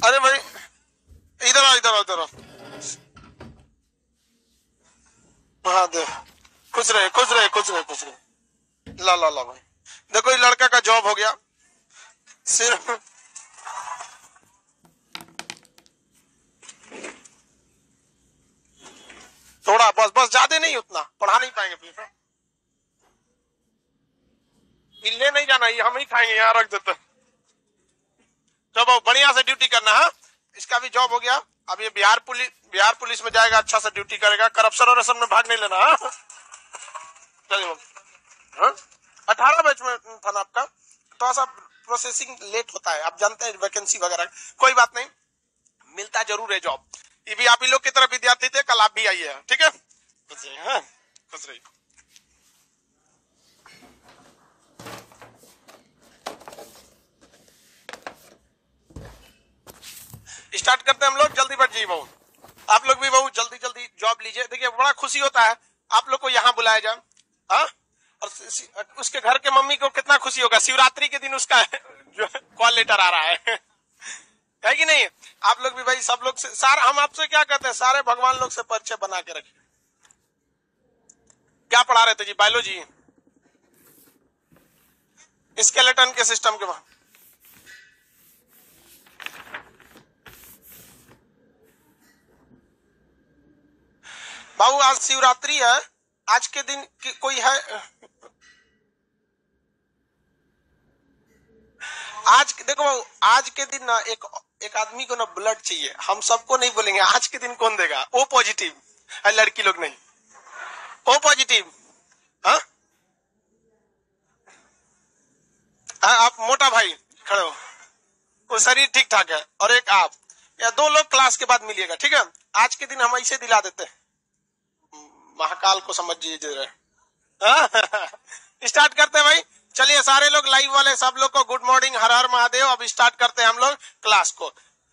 अरे भाई इधर आओ इधर आओ इधर आओ। हाँ दे, खुश रहे खुश रहे खुश रहे खुश रहे। ला ला ला भाई, देखो ये लड़का का जॉब हो गया सिर्फ। थोड़ा बस बस, ज्यादा नहीं, उतना पढ़ा नहीं पाएंगे प्लीज। मिलने नहीं जाना, ये हम ही खाएंगे, यहाँ रख देते। चलो बढ़िया से ड्यूटी करना है। इसका भी जॉब हो गया। अब ये बिहार पुलिस में जाएगा, अच्छा से ड्यूटी करेगा, करप्शन और में भाग नहीं लेना। चलिए 18 बैच में था ना आपका, थोड़ा सा प्रोसेसिंग लेट होता है, आप जानते हैं वैकेंसी वगैरह, कोई बात नहीं, मिलता जरूर है जॉब। ये भी आप ही लोग की तरह विद्यार्थी थे, कल आप भी आइए, ठीक है। खुश रहिए। स्टार्ट करते हैं हम लोग, जल्दी बैठ जाइए बहू, आप लोग भी बहू जल्दी जल्दी जॉब लीजिए। देखिए बड़ा खुशी होता है आप लोग को यहाँ बुलाया जाए, हाँ, और उसके घर के मम्मी को कितना खुशी होगा, शिवरात्रि के दिन उसका कॉल लेटर आ रहा है कि नहीं। आप लोग भी भाई, सब लोग से सारा, हम आपसे क्या कहते हैं, सारे भगवान लोग से परिचय बना के रखिए। क्या पढ़ा रहे थे जी? बायोलॉजी, स्केलेटन के सिस्टम के बाद। बाबू आज शिवरात्रि है, आज के दिन कोई है, आज देखो आज के दिन ना एक आदमी को ना ब्लड चाहिए, हम सबको नहीं बोलेंगे, आज के दिन कौन देगा? ओ पॉजिटिव है, लड़की लोग नहीं, ओ पॉजिटिव। हाँ आप मोटा भाई खड़े हो, वो शरीर ठीक ठाक है, और एक आप या दो लोग क्लास के बाद मिलिएगा, ठीक है। आज के दिन हम ऐसे दिला देते हैं, महाकाल को समझ लीजिए। स्टार्ट करते हैं भाई, चलिए सारे लोग लाइव वाले सब लोग को गुड मॉर्निंग, हर हर महादेव। अब स्टार्ट करते हैं हम लोग क्लास को,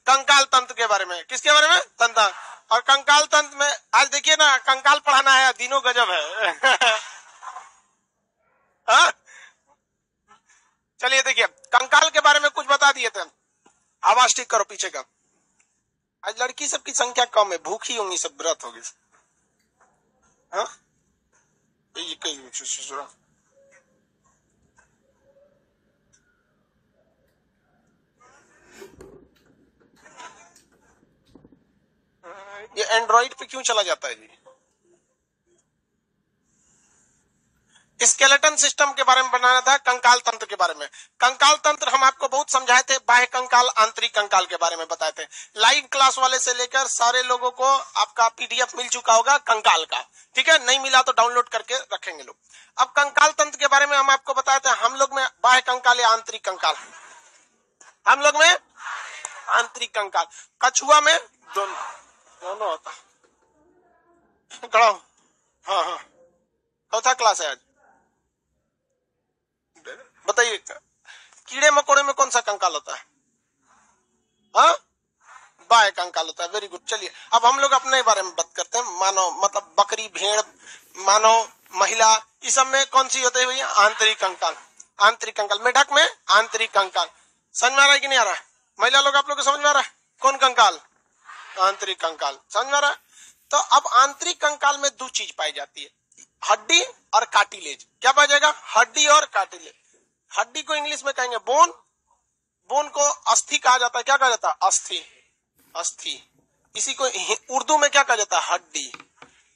कंकाल तंत्र के बारे में। किसके बारे में? तंत्र। और कंकाल तंत्र में आज देखिए ना, कंकाल पढ़ाना है, दिनों गजब है। चलिए देखिए, कंकाल के बारे में कुछ बता दिए थे, आवाज ठीक करो पीछे का। आज लड़की सबकी संख्या कम है, भूखी होंगी सब, व्रत होगी। हाँ ये एंड्रॉइड पे क्यों चला जाता है जी? स्केलेटन सिस्टम के बारे में बनाना था, कंकाल तंत्र के बारे में। कंकाल तंत्र हम आपको बहुत समझाए थे, बाह्य कंकाल आंतरिक कंकाल के बारे में बताए थे। लाइव क्लास वाले से लेकर सारे लोगों को आपका पीडीएफ मिल चुका होगा कंकाल का, ठीक है। नहीं मिला तो डाउनलोड करके रखेंगे लोग। अब कंकाल तंत्र के बारे में हम आपको बताए थे, हम लोग में बाह्य कंकाल या आंतरिक कंकाल, हम लोग में आंतरिक कंकाल, कछुआ में दोनों होता। हाँ हाँ, चौथा क्लास है आज। बताइए कीड़े मकोड़े में कौन सा कंकाल होता है? हाँ, बाह्य कंकाल होता है। Very good. चलिए अब हम लोग अपने बारे में बात करते हैं। मानव मतलब बकरी, भेड़, मानव, महिला, इस सब में कौन सी होते हैं भैया? आंतरिक कंकाल। आंतरिक कंकाल। मेढक में आंतरिक कंकाल। समझ में आ रहा है कि नहीं आ रहा है? महिला लोग आप लोग को समझ में आ रहा है? कौन कंकाल? आंतरिक कंकाल। समझ में आ रहा है? तो अब आंतरिक कंकाल में दो चीज पाई जाती है, हड्डी और कार्टिलेज। क्या पाया जाएगा? हड्डी और कार्टिलेज। हड्डी को इंग्लिश में कहेंगे बोन, बोन को अस्थि कहा जाता है। क्या कहा जाता है? अस्थि। अस्थि। इसी को उर्दू में क्या कहा जाता है? हड्डी।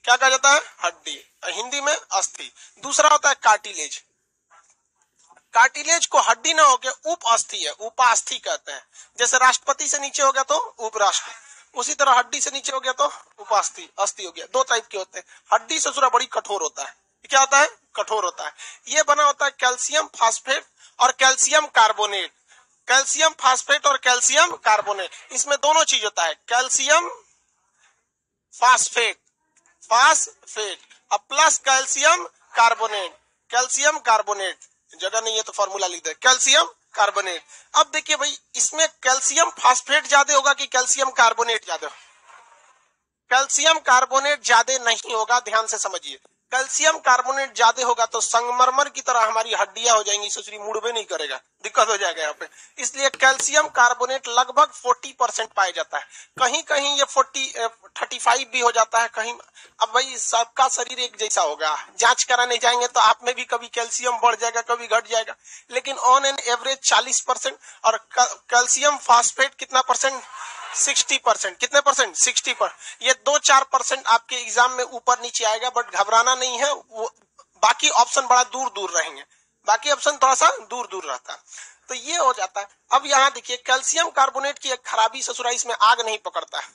क्या कहा जाता है? हड्डी। हिंदी में अस्थि। दूसरा होता है कार्टिलेज। कार्टिलेज को हड्डी ना होके उप अस्थि है, उपास्थि कहते हैं। जैसे राष्ट्रपति से नीचे हो गया तो उपराष्ट्र, उसी तरह हड्डी से नीचे हो गया तो उपास्थि, अस्थि हो गया। दो टाइप के होते हैं। हड्डी से थोड़ा बड़ी कठोर होता है। क्या होता है? कठोर होता है। ये बना होता है कैल्शियम फास्फेट और कैल्शियम कार्बोनेट। कैल्शियम फास्फेट और कैल्शियम कार्बोनेट, इसमें दोनों चीज होता है। कैल्शियम फास्फेट, फास्फेट अब plus calcium carbonate. Calcium carbonate, जगह नहीं है तो फॉर्मूला लिख दे, कैल्शियम कार्बोनेट। अब देखिए भाई, इसमें कैल्शियम फास्फेट ज्यादा होगा कि कैल्शियम कार्बोनेट ज्यादा? कैल्शियम कार्बोनेट ज्यादा नहीं होगा, ध्यान से समझिए। कैल्शियम कार्बोनेट ज्यादा होगा तो संगमरमर की तरह हमारी हड्डियां हो जाएंगी, ससुरी मुड़बे नहीं करेगा, दिक्कत हो जाएगा यहाँ पे। इसलिए कैल्शियम कार्बोनेट लगभग 40% पाया जाता है, कहीं कहीं ये 35 भी हो जाता है कहीं। अब भाई सबका शरीर एक जैसा होगा, जांच कराने जाएंगे तो आप में भी कभी कैल्शियम बढ़ जाएगा कभी घट जाएगा, लेकिन ऑन एन एवरेज 40%। और कैल्शियम फास्फेट कितना परसेंट? 60%। कितने परसेंट? 60%। ये 2-4% आपके एग्जाम में ऊपर नीचे आएगा, बट घबराना नहीं है, वो बाकी ऑप्शन बड़ा दूर दूर रहेंगे, बाकी ऑप्शन थोड़ा सा दूर दूर रहता है। तो ये हो जाता है। अब यहाँ देखिए कैल्शियम कार्बोनेट की एक खराबी ससुरा, इसमें आग नहीं पकड़ता है।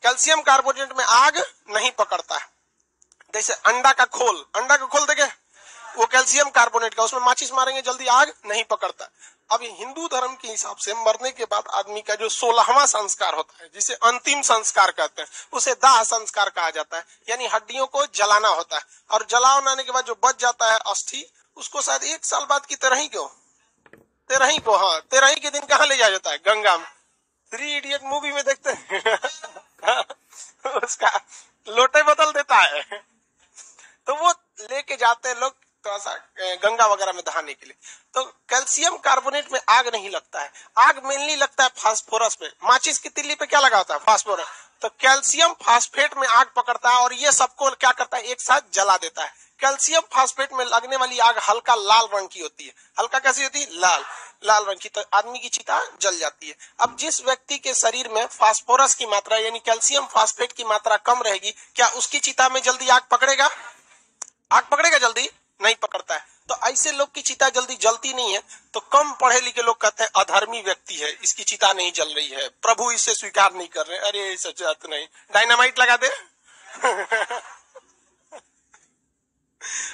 कैल्शियम कार्बोनेट में आग नहीं पकड़ता है। जैसे अंडा का खोल देखे, वो कैल्शियम कार्बोनेट का, उसमें माचिस मारेंगे जल्दी आग नहीं पकड़ता। अब हिंदू धर्म के हिसाब से मरने के बाद आदमी का जो 16वां संस्कार होता है, जिसे अंतिम संस्कार कहते हैं, उसे दाह संस्कार कहा जाता है, यानी हड्डियों को जलाना होता है। और जलाने के बाद जो बच जाता है अस्थि, उसको शायद 1 साल बाद की तेरही के दिन कहाँ ले जाया जाता है? गंगा में। 3 इडियट मूवी में देखते हैं उसका लोटे बदल देता है, तो वो लेके जाते हैं लोग थोड़ा सा गंगा वगैरह में नहाने के लिए। तो कैल्शियम कार्बोनेट में आग नहीं लगता है, आग मेनली लगता है फास्फोरस में। माचिस की तिल्ली पे क्या लगा होता है? फास्फोरस। तो कैल्शियम फास्फेट में आग पकड़ता है और ये सबको क्या करता है? एक साथ जला देता है। कैल्शियम फास्फेट में लगने वाली आग हल्का लाल रंग की होती है। हल्का कैसी होती है? लाल रंग की। तो आदमी की चिता जल जाती है। अब जिस व्यक्ति के शरीर में फास्फोरस की मात्रा यानी कैल्शियम फास्फेट की मात्रा कम रहेगी, क्या उसकी चिता में जल्दी आग पकड़ेगा? आग पकड़ेगा? जल्दी नहीं पकड़ता है। तो ऐसे लोग की चिता जल्दी जलती नहीं है। तो कम पढ़े लिखे लोग कहते हैं अधर्मी व्यक्ति है, इसकी चिता नहीं जल रही है, प्रभु इसे स्वीकार नहीं कर रहे। अरे सच बात नहीं, डायनामाइट लगा दे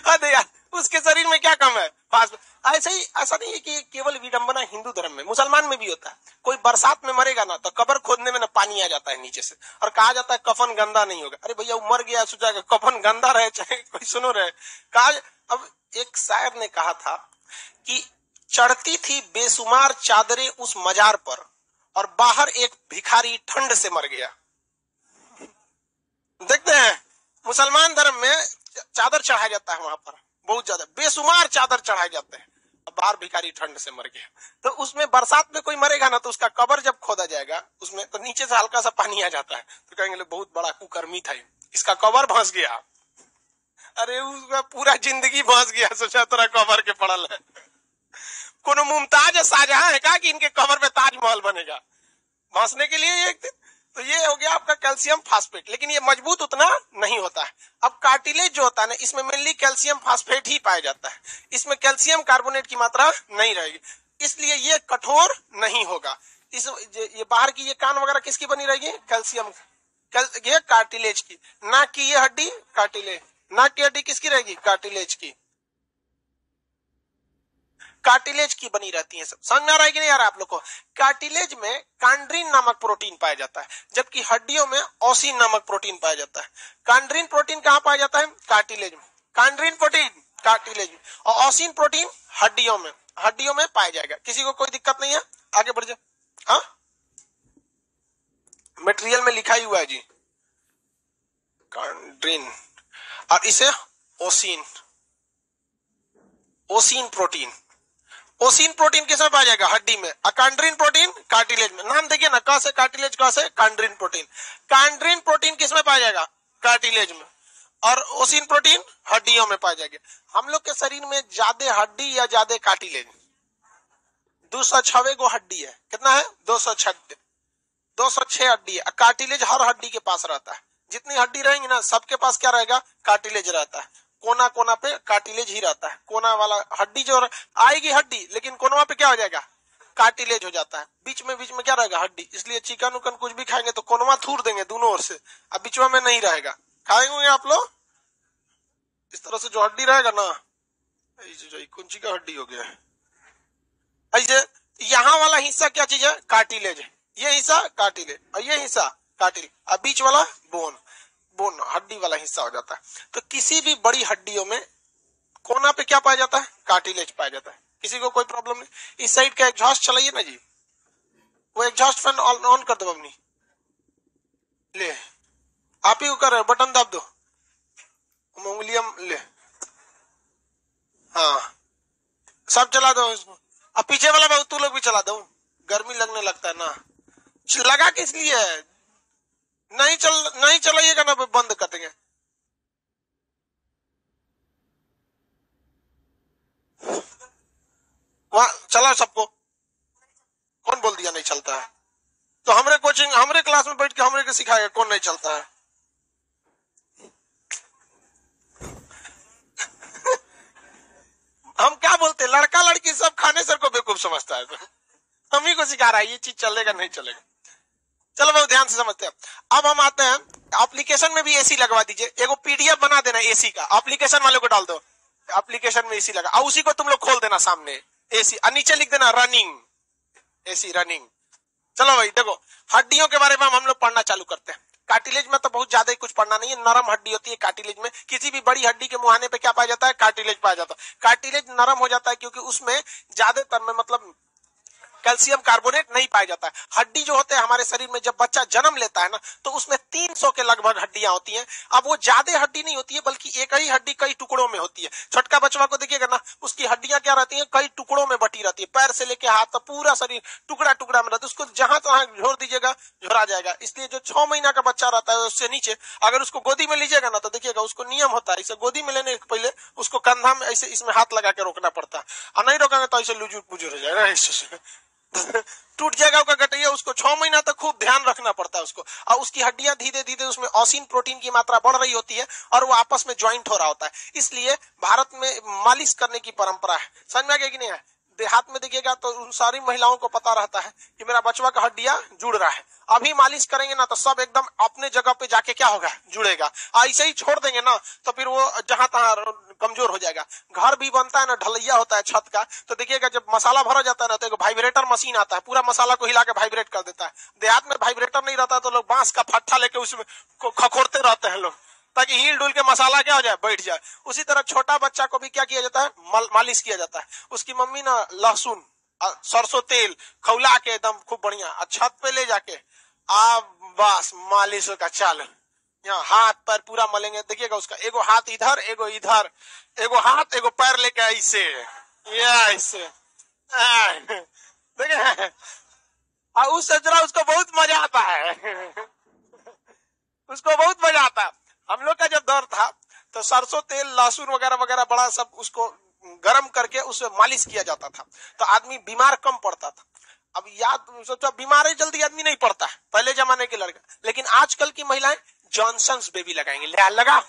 अरे यार, उसके शरीर में क्या कम है? ऐसे ही, ऐसा नहीं है कि केवल विडंबना हिंदू धर्म में, मुसलमान में भी होता है। कोई बरसात में मरेगा ना तो कब्र खोदने में ना पानी आ जाता है नीचे से, और कहा जाता है कफन गंदा नहीं होगा। अरे भैया वो मर गया, सोचा कफन गंदा रहे चाहे कोई सुनो रहे। कहा, अब एक शायर ने कहा था कि चढ़ती थी बेसुमार चादरें उस मजार पर, और बाहर एक भिखारी ठंड से मर गया। देखते हैं मुसलमान धर्म में चादर चढ़ाया जाता है, वहां पर बहुत ज्यादा बेसुमार चादर चढ़ाए जाते हैं, बाहर भिखारी ठंड से मर गया। तो उसमें बरसात में कोई मरेगा ना तो उसका कब्र जब खोदा जाएगा उसमें तो नीचे से हल्का सा पानी आ जाता है, तो कहेंगे बहुत बड़ा कुकर्मी था, इसका कब्र फंस गया। अरे उसका पूरा जिंदगी फंस गया, सोचा तेरा कब्र के पड़ल है। कोनो मुमताज शाहजहां है का कि इनके कब्र पे ताजमहल बनेगा? फंसने के लिए एक दिन। तो ये हो गया आपका कैल्शियम फास्फेट, लेकिन ये मजबूत उतना नहीं होता है। अब कार्टिलेज जो होता है ना, इसमें मेनली कैल्शियम फास्फेट ही पाया जाता है, इसमें कैल्शियम कार्बोनेट की मात्रा नहीं रहेगी, इसलिए ये कठोर नहीं होगा। ये बाहर की ये कान वगैरह किसकी बनी रहेगी? कैल्शियम, ये कार्टिलेज की, ना कि ये हड्डी कार्टिलेज, ना की हड्डी किसकी रहेगी? कार्टिलेज की, कार्टिलेज की बनी रहती है सब। समझ में आ रहा है कि नहीं आ रहा आप लोग को? कार्टिलेज में कांड्रीन नामक प्रोटीन पाया जाता है, जबकि हड्डियों में ओसिन नामक प्रोटीन पाया जाता है। कांड्रीन प्रोटीन कहां पाया जाता है? कार्टिलेज में। कांड्रीन प्रोटीन कार्टिलेज में, और ओसिन प्रोटीन हड्डियों में पाया जाएगा। किसी को कोई दिक्कत नहीं है? आगे बढ़ जाए। हाँ, मटेरियल में लिखा ही हुआ है जी कांड्रीन, और इसे ओसिन प्रोटीन। ओसिन प्रोटीन किसमें पाया जाएगा? हड्डी में। कांड्रीन प्रोटीन कार्टिलेज में। नाम देखिए ना, कहाँ से कार्टिलेज, कहाँ से कांड्रीन प्रोटीन। कांड्रीन प्रोटीन किसमें पाया जाएगा? कार्टिलेज में। और ओसिन प्रोटीन हड्डियों में पाया जाएगा। हम लोग के शरीर में ज्यादा हड्डी या ज्यादा कार्टिलेज? 206 गो हड्डी है। कितना है? 206 हड्डी है। कार्टिलेज हर हड्डी के पास रहता है। जितनी हड्डी रहेंगी ना सबके पास क्या रहेगा? कार्टिलेज रहता है। कोना कोना पे कार्टिलेज ही रहता है। कोना वाला हड्डी जो आएगी हड्डी, लेकिन कोना पे क्या हो जाएगा? कार्टिलेज हो जाता है। बीच में क्या रहेगा? हड्डी। इसलिए चिकन उकन कुछ भी खाएंगे तो कोनवा थूर देंगे दोनों ओर से, अब बीच में नहीं रहेगा। खाएंगे आप लोग इस तरह से जो हड्डी रहेगा ना, कुंची का हड्डी हो गया है ऐसे। यहाँ वाला हिस्सा क्या चीज है? कार्टिलेज है। ये हिस्सा कार्टिलेज, और ये हिस्सा कार्टिलेज, और बीच वाला बोन हड्डी वाला हिस्सा हो जाता है। तो किसी भी बड़ी हड्डियों में कोना पे क्या पाया जाता है? कार्टिलेज पाया जाता है। किसी को कोई प्रॉब्लम नहीं? इस साइड का एग्जॉस्ट चलाइए ना जी, वो एग्जॉस्ट फैन ऑन कर दो अपनी, ले आप ही को कर रहे हो, बटन दाब दो। हम उंगलियां ले, हाँ सब चला दो इसको। अब पीछे वाला बहुत तू लोग भी चला दो, गर्मी लगने लगता है ना। लगा किस लिए है? नहीं चलाइएगा ना, बंद कर देंगे। वहां चला सबको, कौन बोल दिया नहीं चलता है? तो हमरे कोचिंग हमरे क्लास में बैठ के हमरे के सिखाएगा कौन नहीं चलता है? हम क्या बोलते, लड़का लड़की सब खाने सर को बेवकूफ समझता है, तो हम ही को सिखा रहा है ये चीज चलेगा नहीं चलेगा। चलो बहुत ध्यान से समझते हैं। अब हम आते हैं एप्लीकेशन में भी एसी लगवा दीजिए, एगो पीडीएफ बना देना एसी का, एप्लीकेशन वाले को डाल दो, एप्लीकेशन में एसी लगा और उसी को तुम लोग खोल देना सामने एसी, और नीचे लिख देना रनिंग, एसी रनिंग। चलो भाई देखो, हड्डियों के बारे में हम लोग पढ़ना चालू करते हैं। कार्टिलेज में तो बहुत ज्यादा ही कुछ पढ़ना नहीं है, नरम हड्डी होती है कार्टिलेज में। किसी भी बड़ी हड्डी के मुहाने पे क्या पाया जाता है? कार्टिलेज पाया जाता है। कार्टिलेज नरम हो जाता है क्योंकि उसमें ज्यादातर में मतलब कैल्शियम कार्बोनेट नहीं पाया जाता है। हड्डी जो होते हैं हमारे शरीर में, जब बच्चा जन्म लेता है ना, तो उसमें 300 के लगभग हड्डियां होती हैं। अब वो ज्यादा हड्डी नहीं होती है, बल्कि एक ही हड्डी कई टुकड़ों में होती है। छोटका बच्चा को देखिएगा ना, उसकी हड्डियां क्या रहती हैं? कई टुकड़ों में बटी रहती है, पैर से लेके हाथ तक पूरा शरीर टुकड़ा टुकड़ा में रहता है। उसको जहां तहां झोर दीजिएगा झोरा जाएगा। इसलिए जो 6 महीना का बच्चा रहता है उससे नीचे अगर उसको गोदी में लीजिएगा ना, तो देखिएगा उसको नियम होता है, इसे गोदी में लेने के पहले उसको कंधा में ऐसे इसमें हाथ लगा के रोकना पड़ता है, और नहीं रोकेंगे तो ऐसे लुजुर पुजुर हो जाएगा, ऐसे टूट जाएगा उसका गठैया। उसको 6 महीना तक खूब ध्यान रखना पड़ता है उसको, और उसकी हड्डियां धीरे धीरे उसमें ऑसिन प्रोटीन की मात्रा बढ़ रही होती है और वो आपस में ज्वाइंट हो रहा होता है। इसलिए भारत में मालिश करने की परंपरा है। समझ में आ गया कि नहीं है? देहात में देखिएगा तो उन सारी महिलाओं को पता रहता है कि मेरा बचवा का हड्डियां जुड़ रहा है। अभी मालिश करेंगे ना तो सब एकदम अपने जगह पे जाके क्या होगा? जुड़ेगा। ऐसे ही छोड़ देंगे ना तो फिर वो जहां तहां कमजोर हो जाएगा। घर भी बनता है ना, ढलैया होता है छत का, तो देखिएगा जब मसाला भरा जाता है ना, तो एक वाइब्रेटर मशीन आता है, पूरा मसाला को हिला के वाइब्रेट कर देता है। देहात में वाइब्रेटर नहीं रहता तो लोग बांस का फट्टा लेके उसमें खखोरते रहते हैं लोग, ताकि हिल डुल के मसाला क्या हो जाए? बैठ जाए। उसी तरह छोटा बच्चा को भी क्या किया जाता है? मालिश किया जाता है। उसकी मम्मी ना लहसुन सरसों तेल खौला के एकदम खूब बढ़िया छत पे ले जाके आ बस मालिश का चाल, यहाँ हाथ पैर पूरा मलेंगे। देखिएगा उसका एगो हाथ इधर एगो इधर, एगो हाथ एगो पैर लेके ऐसे, ये ऐसे देखिए, और उस सजरा उसको बहुत मजा आता है उसको बहुत मजा आता है। हम लोग का जब दौर था तो सरसों तेल लहसुन वगैरह वगैरह बड़ा सब उसको गर्म करके उसमें मालिश किया जाता था, तो आदमी बीमार कम पड़ता था। अब याद सोचो, बीमार जल्दी आदमी नहीं पड़ता है पहले जमाने के लड़का, लेकिन आजकल की महिलाएं जॉनसन बेबी लगाएंगे। लगा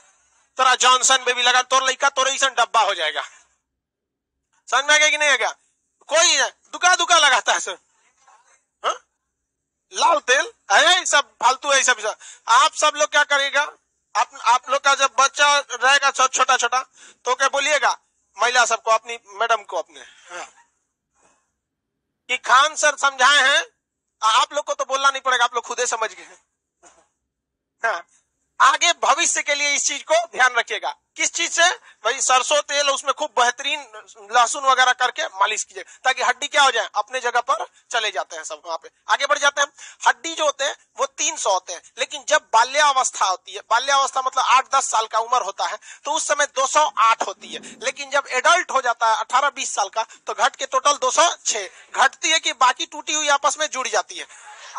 तोरा जॉनसन बेबी लगा, तोर लड़का तोरे ऐसा डब्बा हो जाएगा। समझ में आ गया कि नहीं आ गया? कोई दुका दुका लगाता है सर, लाल तेल है सब फालतू है सब। आप सब लोग क्या करिएगा, आप लोग का जब बच्चा रहेगा छोटा छोटा तो क्या बोलिएगा महिला सबको, अपनी मैडम को अपने, कि खान सर समझाए हैं। आप लोग को तो बोलना नहीं पड़ेगा, आप लोग खुदे समझ गए हैं। हाँ, आगे भविष्य के लिए इस चीज को ध्यान रखिएगा। किस चीज से? भाई सरसों तेल उसमें खूब बेहतरीन लहसुन वगैरह करके मालिश कीजिए, ताकि हड्डी क्या हो जाए? अपने जगह पर चले जाते हैं सब। वहां पे आगे बढ़ जाते हैं। हड्डी जो होते हैं वो 300 होते हैं, लेकिन जब बाल्यावस्था होती है, बाल्यावस्था मतलब 8-10 साल का उम्र होता है, तो उस समय 208 होती है। लेकिन जब एडल्ट हो जाता है 18-20 साल का, तो घट के टोटल 206 घटती है, कि बाकी टूटी हुई आपस में जुड़ जाती है,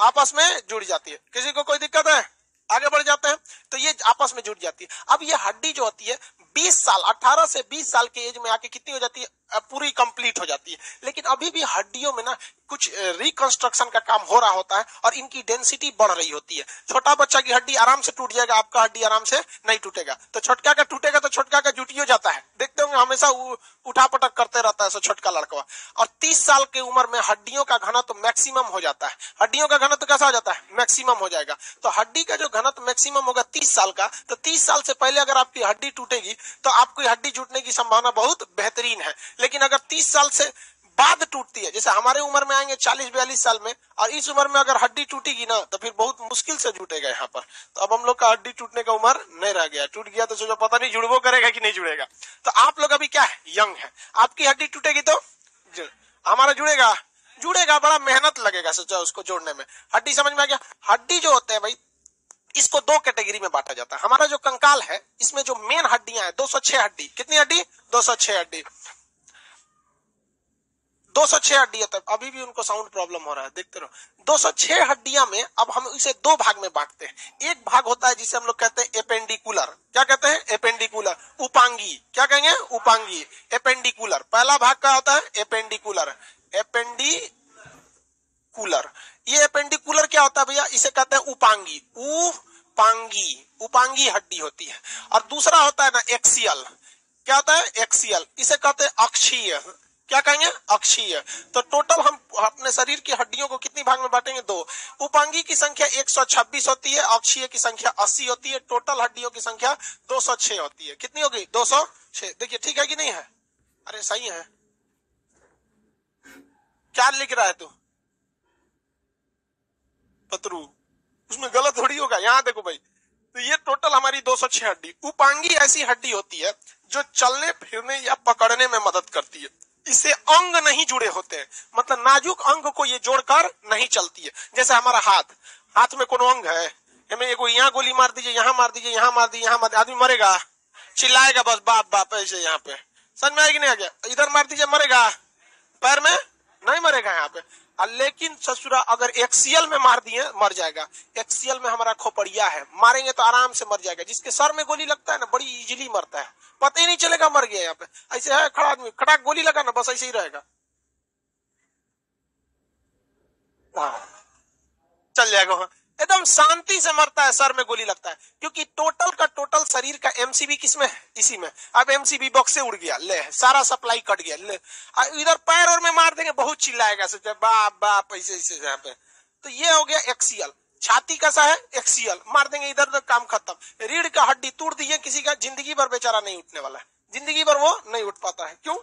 आपस में जुड़ जाती है। किसी को कोई दिक्कत है? आगे बढ़ जाते हैं तो ये आपस में जुड़ जाती है। अब ये हड्डी जो होती है 20 साल 18 से 20 साल के एज में आके कितनी हो जाती है? पूरी कंप्लीट हो जाती है। लेकिन अभी भी हड्डियों में ना कुछ रिकंस्ट्रक्शन का काम हो रहा होता है और इनकी डेंसिटी बढ़ रही होती है। छोटा बच्चा की हड्डी आराम से टूट जाएगा, आपका हड्डी आराम से नहीं टूटेगा। तो छोटका का टूटेगा तो छोटका का जुटी हो जाता है, देखते होंगे हमेशा उठा पटक करते रहता है छोटका लड़का। और 30 साल की उम्र में हड्डियों का घनत्व तो मैक्सिमम हो जाता है। हड्डियों का घनत्व तो कैसा हो जाता है? मैक्सिमम हो जाएगा। तो हड्डी का जो घनत्व मैक्सिमम होगा 30 साल का, तो 30 साल से पहले अगर आपकी हड्डी टूटेगी तो आपकी हड्डी टूटने की संभावना बहुत बेहतरीन है। लेकिन अगर 30 साल से बाद टूटती है, जैसे हमारे उम्र में आएंगे 40-42 साल में, और इस उम्र में अगर हड्डी टूटेगी ना तो फिर बहुत मुश्किल से जुटेगा यहाँ पर। तो अब हम लोग का हड्डी टूटने का उम्र नहीं रह गया, टूट गया तो सोचो पता नहीं जुड़बो करेगा कि नहीं जुड़ेगा। तो आप लोग अभी क्या है? यंग है। आपकी हड्डी टूटेगी तो हमारा जुड़ेगा, जुड़ेगा, बड़ा मेहनत लगेगा सोचा उसको जोड़ने में। हड्डी समझ में आ गया? हड्डी जो होते हैं भाई इसको दो कैटेगरी में बांटा जाता है। हमारा जो कंकाल है इसमें जो मेन हड्डियां हैं 206 हड्डी, कितनी हड्डी? 206 हड्डी, 206 हड्डी है। तब अभी भी उनको साउंड प्रॉब्लम हो रहा है, देखते रहो। 206 हड्डियां में अब हम इसे दो भाग में बांटते हैं। एक भाग होता है जिसे हम लोग कहते हैं एपेंडिकुलर। क्या कहते हैं? एपेंडिकुलर। उपांगी, क्या कहेंगे? उपांगी। एपेंडिकुलर, पहला भाग क्या होता है? एपेंडिकुलर। एपेंडिकुलर, ये एपेंडिकुलर क्या होता है भैया? इसे कहते हैं उपांगी। उपांगी, उपांगी हड्डी होती है। और दूसरा होता है ना एक्सियल। क्या होता है? एक्सियल, इसे कहते हैं अक्षीय। क्या कहेंगे? अक्षीय। तो टोटल हम अपने शरीर की हड्डियों को कितनी भाग में बांटेंगे? दो। उपांगी की संख्या 126 होती है, अक्षीय की संख्या 80 होती है। टोटल हड्डियों की संख्या 206 होती है। कितनी होगी? 206। देखिए ठीक है कि नहीं है? अरे सही है। क्या लिख रहा है तू पतरू? उसमें गलत थोड़ी होगा। यहां देखो भाई, तो ये टोटल हमारी 206 हड्डी। उपांगी ऐसी हड्डी होती है जो चलने फिरने या पकड़ने में मदद करती है। इससे अंग नहीं जुड़े होते हैं, मतलब नाजुक अंग को ये जोड़कर नहीं चलती है। जैसे हमारा हाथ, हाथ में कोनो अंग है, हमें एगो यहाँ गोली मार दीजिए, यहाँ मार दीजिए, यहाँ मार दीजिए, यहाँ मार दीजिए, आदमी मरेगा, चिल्लाएगा बस बाप बाप ऐसे। यहाँ पे समझ में आएगी नहीं? आ गया? इधर मार दीजिए, मरेगा? पैर में नहीं मरेगा यहाँ पे। लेकिन ससुरा अगर एक्सियल में मार दिए मर जाएगा। एक्सियल में हमारा खोपड़िया है, मारेंगे तो आराम से मर जाएगा। जिसके सर में गोली लगता है ना, बड़ी इजीली मरता है, पता ही नहीं चलेगा मर गया। यहाँ पे ऐसे है खड़ा आदमी, खटाक गोली लगा ना, बस ऐसे ही रहेगा, चल जाएगा। एकदम शांति से मरता है, सर में गोली लगता है। क्योंकि टोटल का टोटल शरीर का एमसीबी किसमें है? इसी में। अब एमसीबी बॉक्स से उड़ गया, ले सारा सप्लाई कट गया, ले इधर पैर और में मार देंगे, बहुत चिल्लाएगा, सोचे बाप बाप ऐसे ऐसे यहाँ पे। तो ये हो गया एक्सियल। छाती कैसा है? एक्सियल, मार देंगे इधर तक, काम खत्म। रीढ़ का हड्डी तोड़ दिए किसी का, जिंदगी भर बेचारा नहीं उठने वाला है, जिंदगी भर वो नहीं उठ पाता है। क्यों?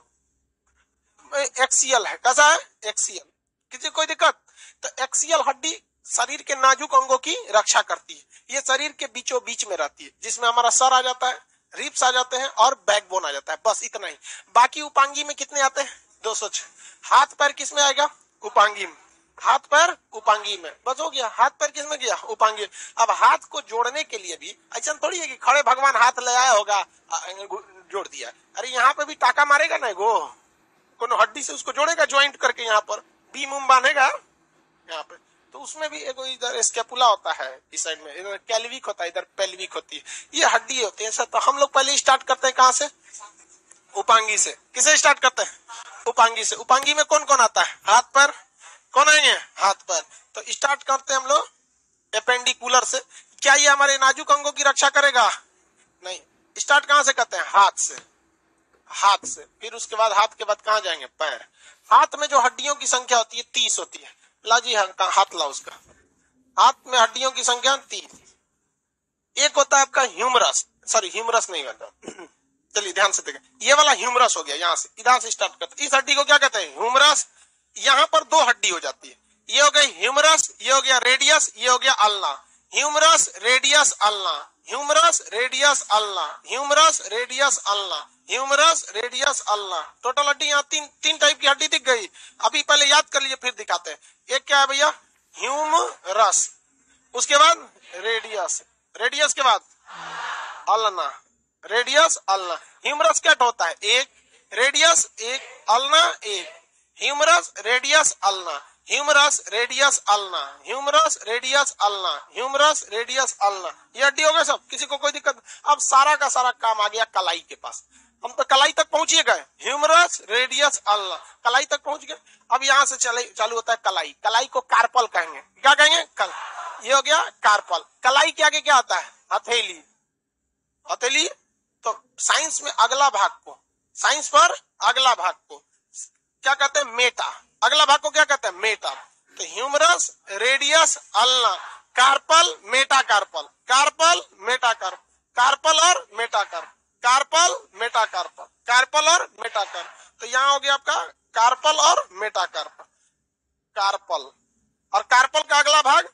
एक्सियल है। कैसा है? एक्सियल। किसी कोई दिक्कत? तो एक्सियल हड्डी शरीर के नाजुक अंगों की रक्षा करती है। ये शरीर के बीचों बीच में रहती है, जिसमें हमारा सर आ जाता है, रिब्स आ जाते हैं और बैकबोन आ जाता है, बस इतना ही। बाकी उपांगी में कितने आते हैं? 206। हाथ पैर किस में आएगा? उपांगी में। हाथ पैर उपांगी में, बस हो गया। हाथ पैर किस में गया? उपांगी। अब हाथ को जोड़ने के लिए भी ऐसा थोड़ी है कि खड़े भगवान हाथ ले आया होगा जोड़ दिया। अरे यहाँ पे भी टाका मारेगा ना, गो कोनो हड्डी से उसको जोड़ेगा ज्वाइंट करके, यहाँ पर बीम उम बांधेगा यहाँ पे। तो उसमें भी एक इधर स्कैपुला होता है, इस साइड में इधर कैल्विक होता है, इधर पेल्विक होती है। ये हड्डी होती है सर। तो हम लोग पहले स्टार्ट करते हैं कहाँ से? उपांगी से। किसे स्टार्ट करते हैं? उपांगी से। उपांगी में कौन कौन आता है? हाथ पैर। कौन आएंगे? हाथ पैर। तो स्टार्ट करते हैं हम लोग एपेंडिकुलर से। क्या ये हमारे नाजुक अंगों की रक्षा करेगा? नहीं। स्टार्ट कहाँ से करते हैं? हाथ से। हाथ से, फिर उसके बाद हाथ के बाद कहाँ जाएंगे? पैर। हाथ में जो हड्डियों की संख्या होती है 30 होती है। ला जी हाथ ला उसका। हाथ में हड्डियों की संख्या 30। एक होता है आपका ह्यूमरस, सॉरी ह्यूमरस नहीं होता, चलिए ध्यान से देखें। ये वाला ह्यूमरस हो गया, यहाँ से इधर से स्टार्ट करते हैं। इस हड्डी को क्या कहते हैं? ह्यूमरस। यहाँ पर दो हड्डी हो जाती है, ये हो गई ह्यूमरस, ये हो गया रेडियस, ये हो गया ulna. Humerus radius ulna, humerus radius ulna, humerus radius ulna, humerus radius ulna. Total हड्डी यहाँ तीन टाइप की हड्डी दिख गई। अभी पहले याद कर लीजिए, फिर दिखाते हैं। एक क्या है भैया? ह्यूमरस, उसके बाद रेडियस, रेडियस के बाद अल्ना, रेडियस अल्ना। ह्यूमरस क्या होता है? एक, रेडियस एक, अल्ना एक। Humerus radius ulna, humerus radius ulna, humerus radius ulna, humerus radius ulna. ये हड्डी हो गए सब, किसी को कोई दिक्कत? अब सारा का सारा काम आ गया कलाई के पास। हम तो कलाई तक पहुंचिए गए, ह्यूमरस रेडियस अल्ना, कलाई तक पहुंच गए। अब यहाँ से चालू होता है कलाई। कलाई को कार्पल कहेंगे। क्या कहेंगे? ये हो गया कार्पल। कलाई के आगे क्या आता है? हथेली। हथेली। तो साइंस में अगला भाग को, साइंस पर अगला भाग को क्या कहते हैं? मेटा। अगला भाग को क्या कहते हैं? मेटा। तो humerus radius ulna, carpal metacarpal, carpal metacarpal, carpal और metacarpal, carpal metacarpal, carpal और मेटा कार्पल। तो यहाँ हो गया आपका कार्पल और मेटा कार्पल, कार्पल। और कार्पल का अगला भाग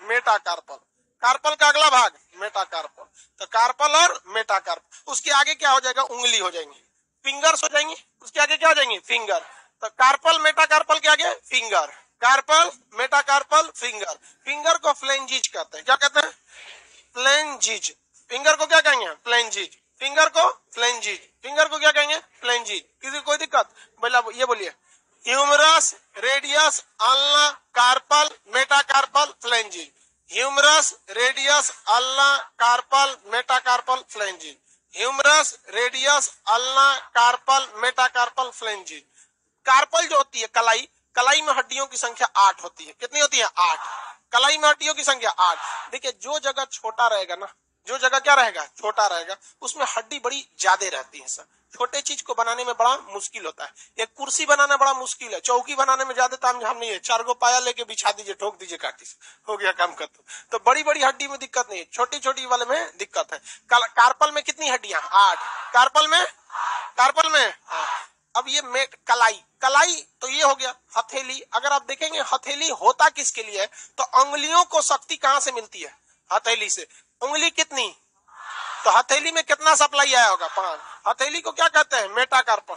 मेटा कार्पल, कार्पल का अगला भाग मेटा कार्पल। तो कार्पल और मेटा कार्पल। उसके आगे क्या हो जाएगा? उंगली हो जाएंगी, फिंगर्स हो जाएंगी। उसके आगे क्या हो जाएंगी? फिंगर। तो कार्पल मेटा कार्पल के आगे finger, carpal metacarpal finger. Finger को फ्लेंजिज कहते हैं। क्या कहते हैं? फ्लेंजिज। फिंगर को क्या कहेंगे? फ्लेंजिज। फिंगर को फ्लेंजिज। फिंगर को क्या कहेंगे? फ्लेंजिज। किसी कोई दिक्कत? बोला ये बोलिए। Humerus, radius, ulna, carpal, metacarpal, phalanges. Humerus, radius, ulna, carpal, metacarpal, phalanges. Humerus, radius, ulna, carpal, metacarpal, phalanges. Carpal जो होती है कलाई, कलाई में हड्डियों की संख्या 8 होती है। कितनी होती है? 8। कलाई में हड्डियों की संख्या 8। देखिए जो जगह छोटा रहेगा ना, जो जगह क्या रहेगा? छोटा रहेगा, उसमें हड्डी बड़ी ज्यादा रहती है सर। छोटे चीज को बनाने में बड़ा मुश्किल होता है। एक कुर्सी बनाना बड़ा मुश्किल है, चौकी बनाने में ज्यादा तामझाम नहीं है। 4 गो पाया लेके बिछा दीजिए, ठोक दीजिए काटी से, हो गया काम खत्म। तो बड़ी बड़ी हड्डी में दिक्कत नहीं है, छोटी छोटी वाले में दिक्कत है। कार्पल में कितनी हड्डियां? 8। कार्पल में अब ये कलाई, कलाई तो ये हो गया। हथेली, अगर आप देखेंगे हथेली होता किसके लिए है, तो अंगुलियों को शक्ति कहां से मिलती है? हथेली से। उंगली कितनी? तो हथेली में कितना सप्लाई आया होगा? 5। हथेली को क्या कहते हैं? मेटाकार्पल।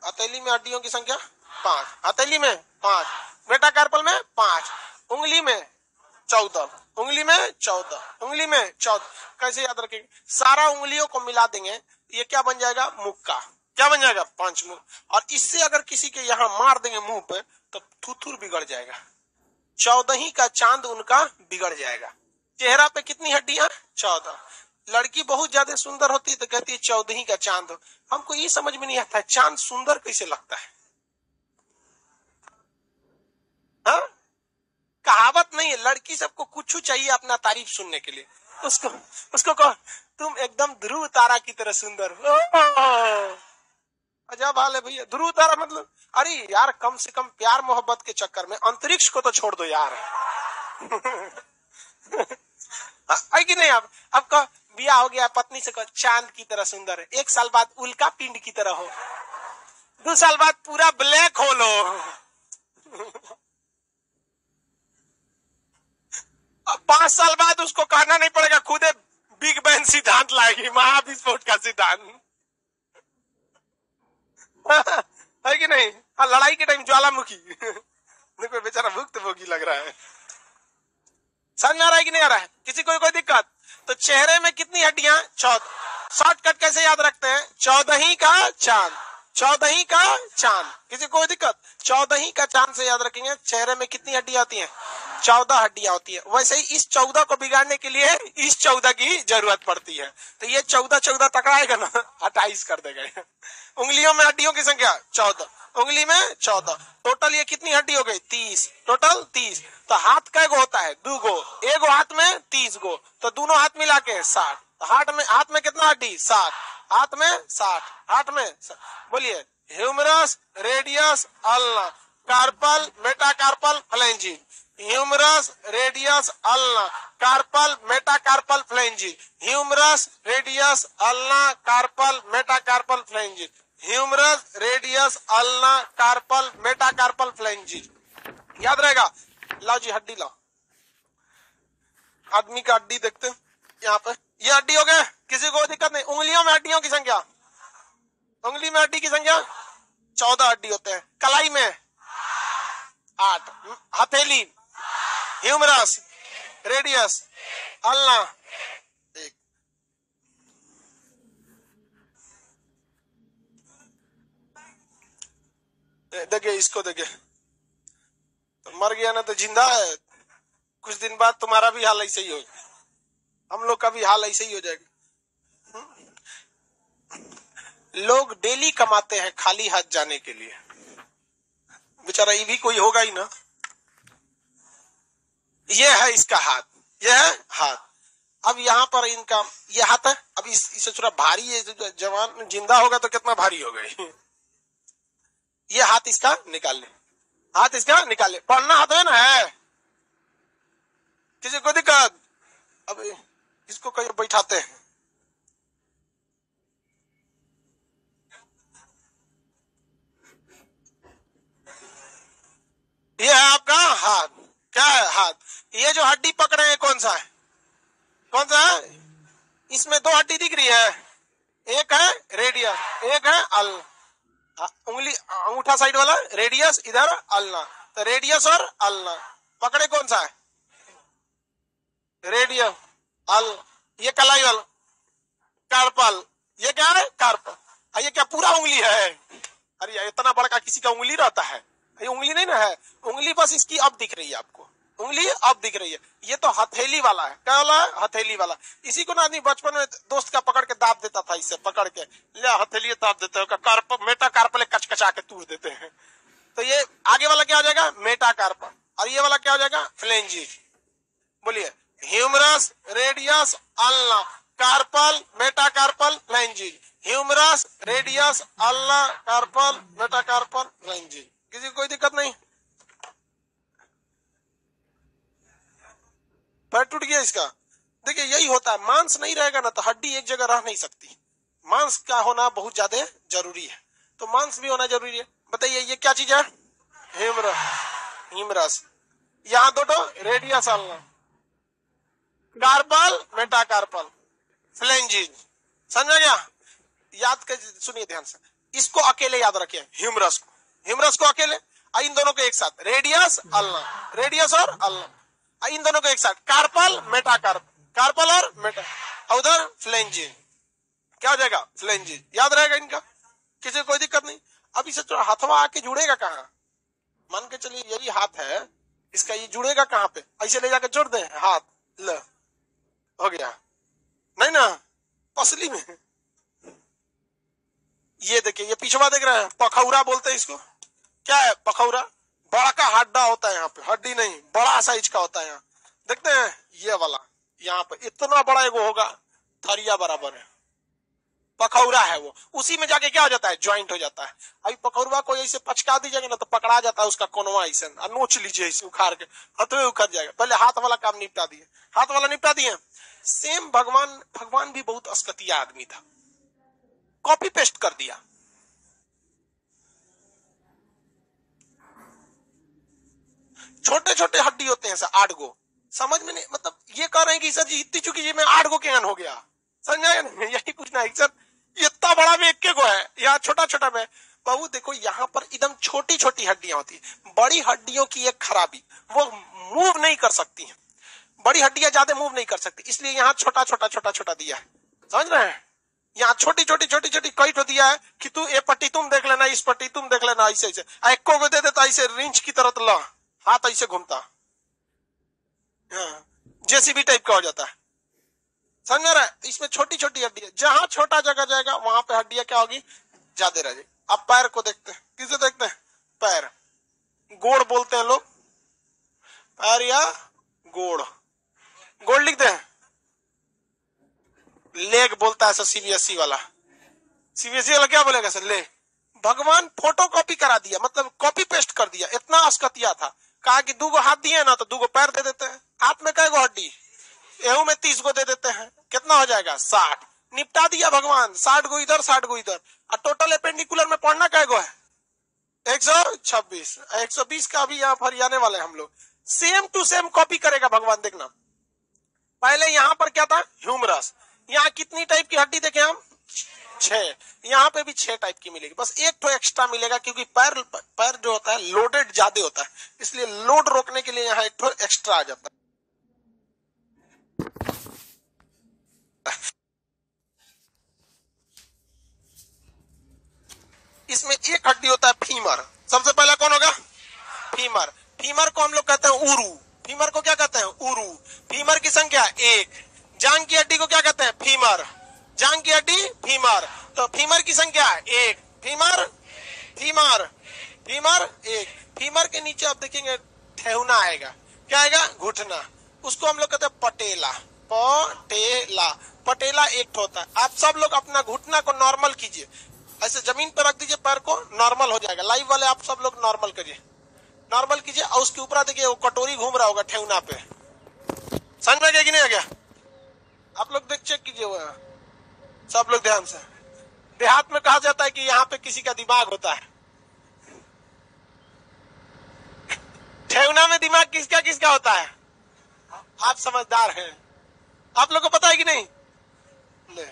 हथेली में हड्डियों की संख्या 5। हथेली में 5, मेटाकार्पल में 5, उंगली में 14, उंगली में 14, उंगली में 14। कैसे याद रखेंगे? सारा उंगलियों को मिला देंगे, ये क्या बन जाएगा? मुक्का। क्या बन जाएगा? 5 मुंह। और इससे अगर किसी के यहां मार देंगे मुंह पे, तो थुथुर बिगड़ जाएगा। 14 का चांद उनका बिगड़ जाएगा। चेहरा पे कितनी हड्डियां? 14। लड़की बहुत ज्यादा सुंदर होती है तो कहती है 14 का चांद हो। हमको ये समझ में नहीं आता है, चांद सुंदर कैसे लगता है? हाँ, कहावत नहीं है, लड़की सबको कुछ चाहिए अपना तारीफ सुनने के लिए। उसको कहो तुम एकदम ध्रुव तारा की तरह सुंदर हो। अजब हाल है भैया, ध्रुव तारा मतलब, अरे यार कम से कम प्यार मोहब्बत के चक्कर में अंतरिक्ष को तो छोड़ दो यार। है कि नहीं? अब कहो बियाह हो गया, पत्नी से कहो चांद की तरह सुंदर है, 1 साल बाद उल्का पिंड की तरह हो, 2 साल बाद पूरा ब्लैक होल हो। अब 5 साल बाद उसको कहना नहीं पड़ेगा, खुदे बिग बैंग सिद्धांत लाएगी, महाविस्फोट का सिद्धांत। है कि नहीं? हाँ, लड़ाई के टाइम ज्वालामुखी। देखो बेचारा भुक्तभोगी लग रहा है। समझ में आ रहा है कि नहीं आ रहा है? किसी को कोई दिक्कत? तो चेहरे में कितनी हड्डियां? 14। शॉर्टकट कैसे याद रखते हैं? 14 का चांद, 14 का चांद। किसी को कोई दिक्कत? 14 का चांद से याद रखेंगे। चेहरे में कितनी हड्डियां होती हैं? 14 हड्डियां होती है। वैसे ही इस 14 को बिगाड़ने के लिए इस 14 की जरूरत पड़ती है। तो ये 14 टकराएगा ना, 28 कर देगा। उंगलियों में हड्डियों की संख्या 14, उंगली में 14, टोटल ये कितनी हड्डी हो गई? 30, टोटल 30। तो हाथ कै गो होता है? 2 गो। एगो हाथ में 30 गो, तो दोनों हाथ मिला के 60। हाथ में कितना हड्डी? 7। हाथ में 60, हाथ में बोलिए। Humerus, radius, ulna, carpal, metacarpal, phalanges. Humerus, radius, ulna, carpal, metacarpal, phalanges. Humerus, radius, ulna, carpal, metacarpal, phalanges. Humerus, radius, ulna, carpal, metacarpal, phalanges. याद रहेगा? लाओ जी हड्डी लाओ। आदमी का हड्डी देखते हैं यहाँ पे, ये हड्डी हो गए, किसी को दिक्कत नहीं। उंगलियों में हड्डियों की संख्या, उंगली में हड्डी की संख्या 14 हड्डी होते हैं। कलाई में 8, हथेली, ह्यूमरस, रेडियस, अल्ना 1। देखिए इसको, देखिए तो मर गया ना तो जिंदा है। कुछ दिन बाद तुम्हारा भी हाल ऐसे ही हो, हम लोग का भी हाल ऐसे ही हो जाएगा। लोग डेली कमाते हैं खाली हाथ जाने के लिए, बेचारा ये भी कोई होगा ही ना। ये है इसका हाथ, ये है हाथ। अब यहाँ पर इनका ये हाथ है, अब इसे थोड़ा भारी है, जवान जिंदा होगा तो कितना भारी हो गई। ये हाथ इसका निकाल ले, हाथ इसका निकाल ले। पढ़ना हाथ है ना, है किसी को दिक्कत? अब इसको कहीं बैठाते हैं। ये है आपका हाथ। क्या है? हाथ। ये जो हड्डी पकड़े हैं कौन सा है? कौन सा है? इसमें 2 हड्डी दिख रही है, एक है रेडियस, एक है अल। उंगली अंगूठा साइड वाला रेडियस, इधर अल्ना। तो रेडियस और अल्ना पकड़े कौन सा है? रेडियस। अल, ये कलाई वाला कार्पल, ये क्या है कार्पल। ये क्या पूरा उंगली है? अरे इतना बड़ा किसी का उंगली रहता है? ये उंगली नहीं ना है, उंगली बस इसकी अब दिख रही है आपको, उंगली अब दिख रही है। ये तो हथेली वाला है। क्या वाला है? हथेली वाला। इसी को ना आदमी बचपन में दोस्त का पकड़ के दाब देता था, इससे पकड़ के ले हथेली दाब देते हो, मेटा कार्पल कचकचा के तूड़ देते हैं। तो ये आगे वाला क्या हो जाएगा? Metacarpal. और ये वाला क्या हो जाएगा? फ्लेंजिज। बोलिए, humerus, radius, ulna, carpal, metacarpal, phalanges. Humerus, radius, ulna, carpal, metacarpal, phalanges. किसी को कोई दिक्कत नहीं? पैर टूट गया इसका? देखिए यही होता है, मांस नहीं रहेगा ना तो हड्डी एक जगह रह नहीं सकती। मांस का होना बहुत ज्यादा जरूरी है, तो मांस भी होना जरूरी है। बताइए ये क्या चीज है? Humerus, humerus. यहाँ दोनों radius, ulna, carpal, metacarpal, phalanges. समझ गया? याद कर, सुनिए ध्यान से, इसको अकेले याद रखिए, ह्यूमरस को, ह्यूमरस को अकेले, इन दोनों को एक साथ, रेडियस, अल्ना, रेडियस और अल्ना, इन दोनों को एक साथ, कार्पल, मेटा कार्पल, कार्पल और मेटा, उधर फ्लेंजिज। क्या हो जाएगा? फ्लेंजिज। याद रहेगा इनका, किसी को कोई दिक्कत नहीं। अब इसे जो हथवा आके जुड़ेगा कहाँ? मान के चलिए यही हाथ है, इसका ये जुड़ेगा कहाँ पे? ऐसे ले जाकर जोड़ दे हाथ, ल हो गया नहीं ना, पसली में। ये देखिए, ये पिछवा देख रहे हैं, पखौरा बोलते हैं इसको। क्या है पखौरा? बड़ा का हड्डा होता है यहाँ पे, हड्डी नहीं, बड़ा साइज का होता है यहाँ, देखते हैं ये वाला, यहाँ पे इतना बड़ा एगो होगा, थरिया बराबर है, पखौरा है वो। उसी में जाके क्या हो जाता है? ज्वाइंट हो जाता है। अभी पखौरा को ऐसे पचका दीजिएगा ना तो पकड़ा जाता है उसका कोनवा, ऐसे नोच लीजिए इसे उखाड़ के, हथवे उखड़ जाएगा। पहले हाथ वाला काम निपटा दिए, हाथ वाला निपटा दिए। सेम भगवान भी बहुत अस्कतिया आदमी था, कॉपी पेस्ट कर दिया। छोटे छोटे हड्डी होते हैं सर, 8 गो। समझ में नहीं, मतलब ये कह रहे हैं कि सर जी इतनी चुकी जी में 8 गो कैन हो गया, समझ आया नहीं? यही पूछना है सर, इतना बड़ा में 1 गो है, यहाँ छोटा छोटा में। बाबू देखो यहाँ पर एकदम छोटी छोटी हड्डियां होती है। बड़ी हड्डियों की एक खराबी, वो मूव नहीं कर सकती है, बड़ी हड्डियां ज्यादा मूव नहीं कर सकती, इसलिए यहाँ छोटा छोटा छोटा छोटा दिया है। समझ रहे हैं? यहाँ छोटी छोटी छोटी छोटी कई तो दिया है कि तू ये पट्टी तुम देख लेना, इस पट्टी तुम देख लेना, ऐसे ऐसे। एक को दे देता ऐसे रिंच की तरह, ला हाथ ऐसे घूमता, जेसीबी टाइप का हो जाता है। समझ रहा है? इसमें छोटी छोटी हड्डी, जहां छोटा जगह जाएगा वहां पे हड्डियां क्या होगी? ज्यादा रह जाएगी। अब पैर को देखते हैं, किसे देखते हैं? पैर, गोड़ बोलते हैं लोग, पैर या गोड़, गोड़ लिखते हैं, लेग बोलता है सर सीबीएसई वाला। सीबीएसई वाला क्या बोलेगा सर? ले। भगवान फोटो कॉपी करा दिया, मतलब कॉपी पेस्ट कर दिया, इतना अस्कतिया था। कहा कि 2 गो हाथ दिए ना तो 2 गो पैर दे देते हैं। हाथ में कई गो हड्डी? एहू में 30 गो दे देते हैं, कितना हो जाएगा? 60। निपटा दिया भगवान, 60 गो इधर 60 गो इधर। और टोटल एपेंडिकुलर में पढ़ना कई गो है? 126, 120 का अभी यहाँ पर आने वाले हम लोग। सेम टू सेम कॉपी करेगा भगवान, देखना। पहले यहाँ पर क्या था? ह्यूमरस। यहाँ कितनी टाइप की हड्डी देखे हम? 6। यहाँ पे भी 6 टाइप की मिलेगी, बस एक तो एक्स्ट्रा मिलेगा क्योंकि पैर जो होता है लोडेड ज्यादा होता है, इसलिए लोड रोकने के लिए यहाँ एक तो एक्स्ट्रा आ जाता है। इसमें एक हड्डी होता है फीमर। सबसे पहला कौन होगा? फीमर। फीमर को हम लोग कहते हैं उरू। फीमर को क्या कहते हैं? उरू। फीमर की संख्या 1। जांग की हड्डी को क्या कहते हैं? फीमर। जांग की हड्डी फीमर। तो फीमर की संख्या 1। Femur, femur, femur 1। फीमर के नीचे आप देखेंगे ठेहुना आएगा। क्या आएगा? घुटना। उसको हम लोग कहते हैं पटेला। पटेला, पटेला एक होता है। आप सब लोग अपना घुटना को नॉर्मल कीजिए, ऐसे जमीन पर रख दीजिए, पैर को नॉर्मल हो जाएगा। लाइव वाले आप सब लोग नॉर्मल करिए, नॉर्मल कीजिए। और उसके ऊपर देखिए वो कटोरी घूम रहा होगा ठेहुना पे। समझ में गया कि नहीं आ गया? आप लोग देख चेक कीजिए, वो सब लोग ध्यान से। देहात में कहा जाता है कि यहाँ पे किसी का दिमाग होता है। ठेहुना में दिमाग किसका किसका होता है? आप समझदार हैं, आप लोग को पता है कि नहीं? ले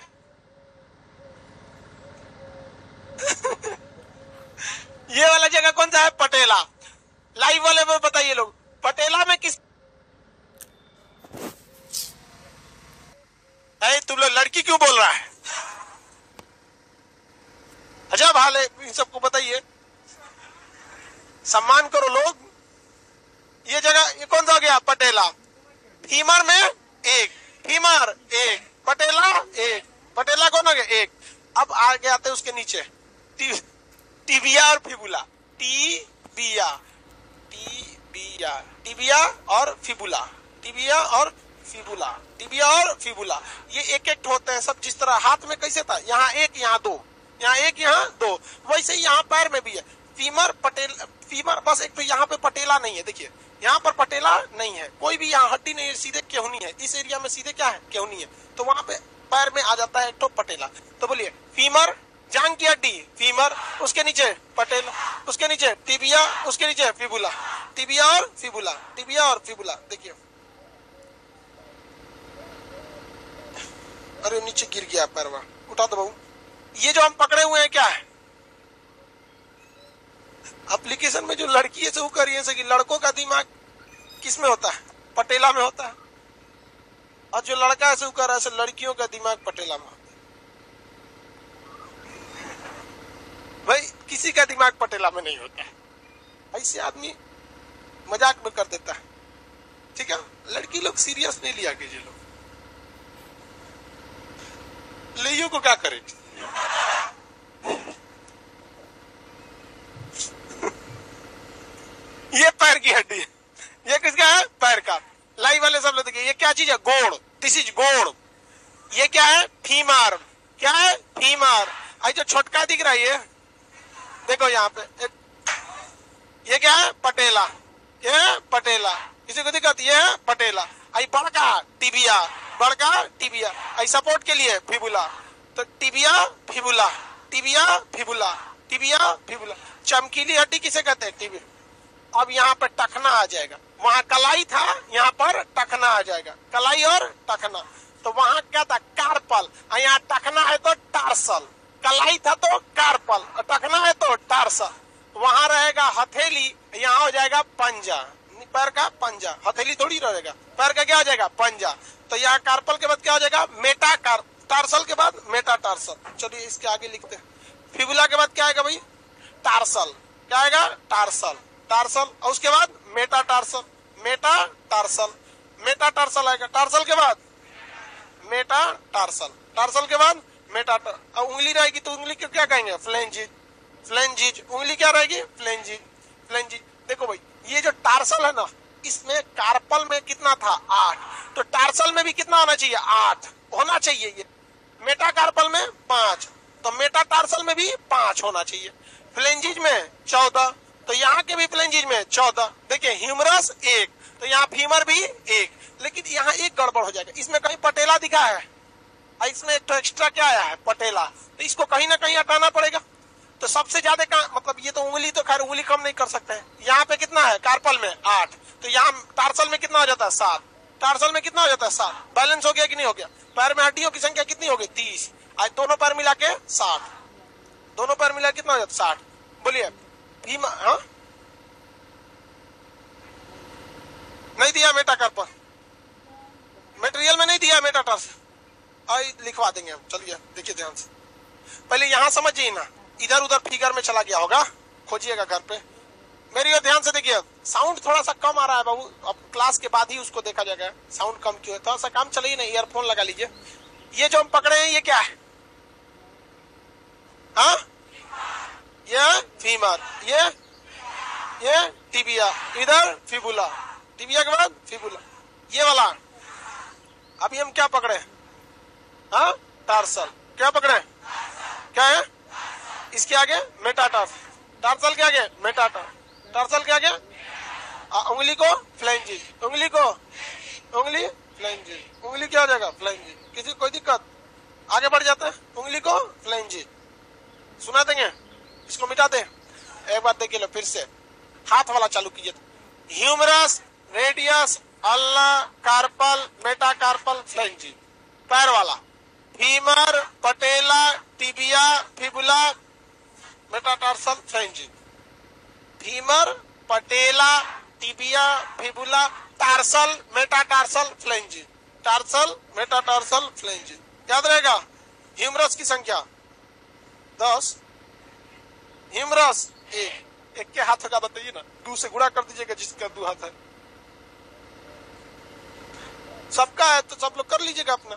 ये वाला जगह कौन सा है? पटेला। लाइव वाले में बताइए लोग, पटेला में किस लड़की क्यों बोल रहा है? अजब हाल है, इन सबको बताइए। सम्मान करो लोग। ये जगह ये कौन सा हो गया? पटेला। फीमर में एक, फीमर एक, पटेला एक, पटेला कौन हो गया? एक। अब आगे आते उसके नीचे टिबिया और फिबुला। टिबिया, टिबिया, टिबिया और फिबुला, टिबिया और फिबुला, टिबिया और फिबुला। ये एक एक होते हैं सब। जिस तरह हाथ में कैसे था, यहाँ एक यहाँ दो, यहाँ एक यहाँ दो, वैसे ही यहाँ पैर में भी है। फीमर पटेल, फीमर बस एक तो यहाँ पे पटेला नहीं है। देखिए यहाँ पर पटेला नहीं है, कोई भी यहाँ हड्डी नहीं है, सीधे केहूनी है। इस एरिया में सीधे क्या है? केहूनी है। तो वहां पे पैर में आ जाता है एक तो पटेला। तो बोलिए फीमर जांग की हड्डी, फीमर, उसके नीचे पटेला, उसके नीचे टिबिया, उसके नीचे फिबुला, टिबिया और फिबुला, टिबिया और फिबुला। देखिए अरे नीचे गिर गया पैरवा, उठा दो बहू। ये जो हम पकड़े हुए हैं क्या है? एप्लीकेशन में जो लड़की है वो कर रही है कि लड़कों का दिमाग किस में होता है? पटेला में होता है। और जो लड़का है वो कर रहा है लड़कियों का दिमाग पटेला में होता है। भाई किसी का दिमाग पटेला में नहीं होता है। ऐसे आदमी मजाक में कर देता है। ठीक है, लड़की लोग सीरियस नहीं लिया कीजिए। लोग लियो को क्या करे? ये पैर की हड्डी है। ये किसका है? पैर का। लाइव वाले सब लोग देखिए, ये क्या चीज है? गोड़। दिस इज गोड़। ये क्या है? फीमर। क्या है? फीमर। आई जो छोटका दिख रहा है ये देखो यहाँ पे, ये क्या है? पटेला। ये है पटेला। किसी को दिक्कत? ये है पटेला। आई बड़का टिबिया, बड़का टिबिया। आई सपोर्ट के लिए फिबुला। तो tibia fibula, tibia fibula, tibia fibula. चमकीली हड्डी किसे कहते हैं? टिबिया। अब यहाँ पर टखना आ जाएगा। वहां कलाई था, यहाँ पर टखना आ जाएगा। कलाई और टखना। तो वहां क्या था? कार्पल। यहाँ टखना है तो टार्सल। कलाई था तो कार्पल, टखना है तो टार्सल। वहां रहेगा हथेली, यहाँ हो जाएगा पंजा। पैर का पंजा, हथेली थोड़ी रहेगा। पैर का क्या हो जाएगा? पंजा। तो यहाँ कार्पल के बाद क्या हो जाएगा? मेटा टार्सल के बाद मेटा टार्सल। चलिए इसके आगे लिखते हैं। फिबुला के बाद क्या आएगा भाई? टार्सल। क्या आएगा? Tarsal, tarsal. और उसके बाद Meta tarsal, Meta tarsal, Meta tarsal आएगा। टार्सल के बाद मेटा टार्सल, टार्सल के बाद मेटा। उंगली रहेगी तो उंगली को क्या कहेंगे? फ्लेंजिज, फ्लेंजिज। उंगली क्या रहेगी? फ्लेंजिज, फ्लेंजिज। देखो भाई ये जो टार्सल है ना, इसमें कार्पल में कितना था? 8। तो टार्सल में भी कितना होना चाहिए? 8 होना चाहिए। ये मेटा कार्पल में 5, तो मेटा टार्सल में भी 5 होना चाहिए। फ्लेंजिज में 14, तो यहाँ के भी फ्लेंजिज में 14। देखिए ह्यूमरस 1, तो यहाँ फीमर भी 1। लेकिन यहाँ एक गड़बड़ हो जाएगा, इसमें कहीं पटेला दिखा है, इसमें एक तो एक्स्ट्रा क्या आया है? पटेला। तो इसको कहीं ना कहीं हटाना पड़ेगा। तो सबसे ज्यादा मतलब ये तो उंगली, तो खैर उंगली कम नहीं कर सकते हैं। यहाँ पे कितना है? कार्पल में 8, तो यहाँ टार्सल में कितना हो जाता है? 7। टार्सल में कितना हो जाता है? 7। बैलेंस हो गया कि नहीं हो गया? पैर में हड्डियों की संख्या कितनी हो गई? 30। आज दोनों पैर मिला के 60। दोनों पैर मिला कितना हो जाता? 60। बोलिए भीमा। हाँ नहीं दिया मेटा कार्पल, मटेरियल में नहीं दिया मेटा टार्सल। आई लिखवा देंगे हम। चलिए देखिए ध्यान से, पहले यहाँ समझिए ना, इधर उधर फिगर में चला गया होगा, खोजिएगा घर पे। मेरी ओर ध्यान से देखिए। साउंड थोड़ा सा कम आ रहा है बाबू, अब क्लास के बाद ही उसको देखा जाएगा साउंड कम क्यों है। थोड़ा सा काम चलिए ना, ईयरफोन लगा लीजिए। ये जो हम पकड़े हैं ये क्या है? हाँ ये फीमर, ये टिबिया, इधर फिबुला, टिबिया के बाद फिबुला, ये वाला। अभी हम क्या पकड़े? हाँ टार्सल। क्या पकड़े? क्या है? इसके आगे मेटाटार्सल, टार्सल के आगे मेटाटार्सल, टार्सल के आगे उंगली को फ्लेंजिज, उंगली को उंगली फ्लेंजिज, उंगली क्या हो जाएगा? फ्लेंजिज। किसी कोई दिक्कत? आगे बढ़ जाते हैं। उंगली को फ्लेंजिज सुना देंगे, इसको मिटा दे। एक बार देखिए लो फिर से, हाथ वाला चालू कीजिए। Humerus, radius, ulna, carpal, metacarpal, phalanges. पैर वाला femur, patella, tibia, fibula, metatarsal, phalanges. Femur, patella, tibia, fibula, tarsal, metatarsal, phalanges, tarsal, metatarsal, phalanges. याद रहेगा। ह्यूमरस की संख्या 10, ह्यूमरस एक के हाथ का बताइए ना, 2 से गुणा कर दीजिएगा जिसका 2 हाथ है। सबका है तो सब लोग कर लीजिएगा अपना।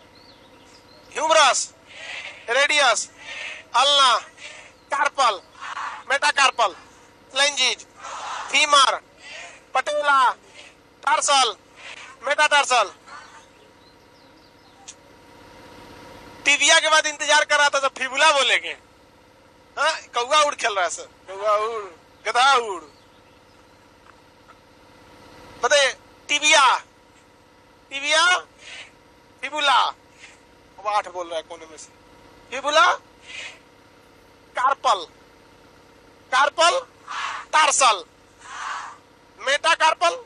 Humerus, radius, ulna, carpal, metacarpal, phalanges, femur, patella, tarsal, metatarsal. Tibia के बाद इंतजार कर रहा था जब फिबुला बोलेंगे। हाँ, कौआ उड़ खेल रहा है सर, कौआ उड़, गधा उड़। बताइए, टिबिया, टिबिया, फिबुला। अब 8 बोल रहा है कोने में से। Fibula, carpal, carpal, tarsal, metacarpal,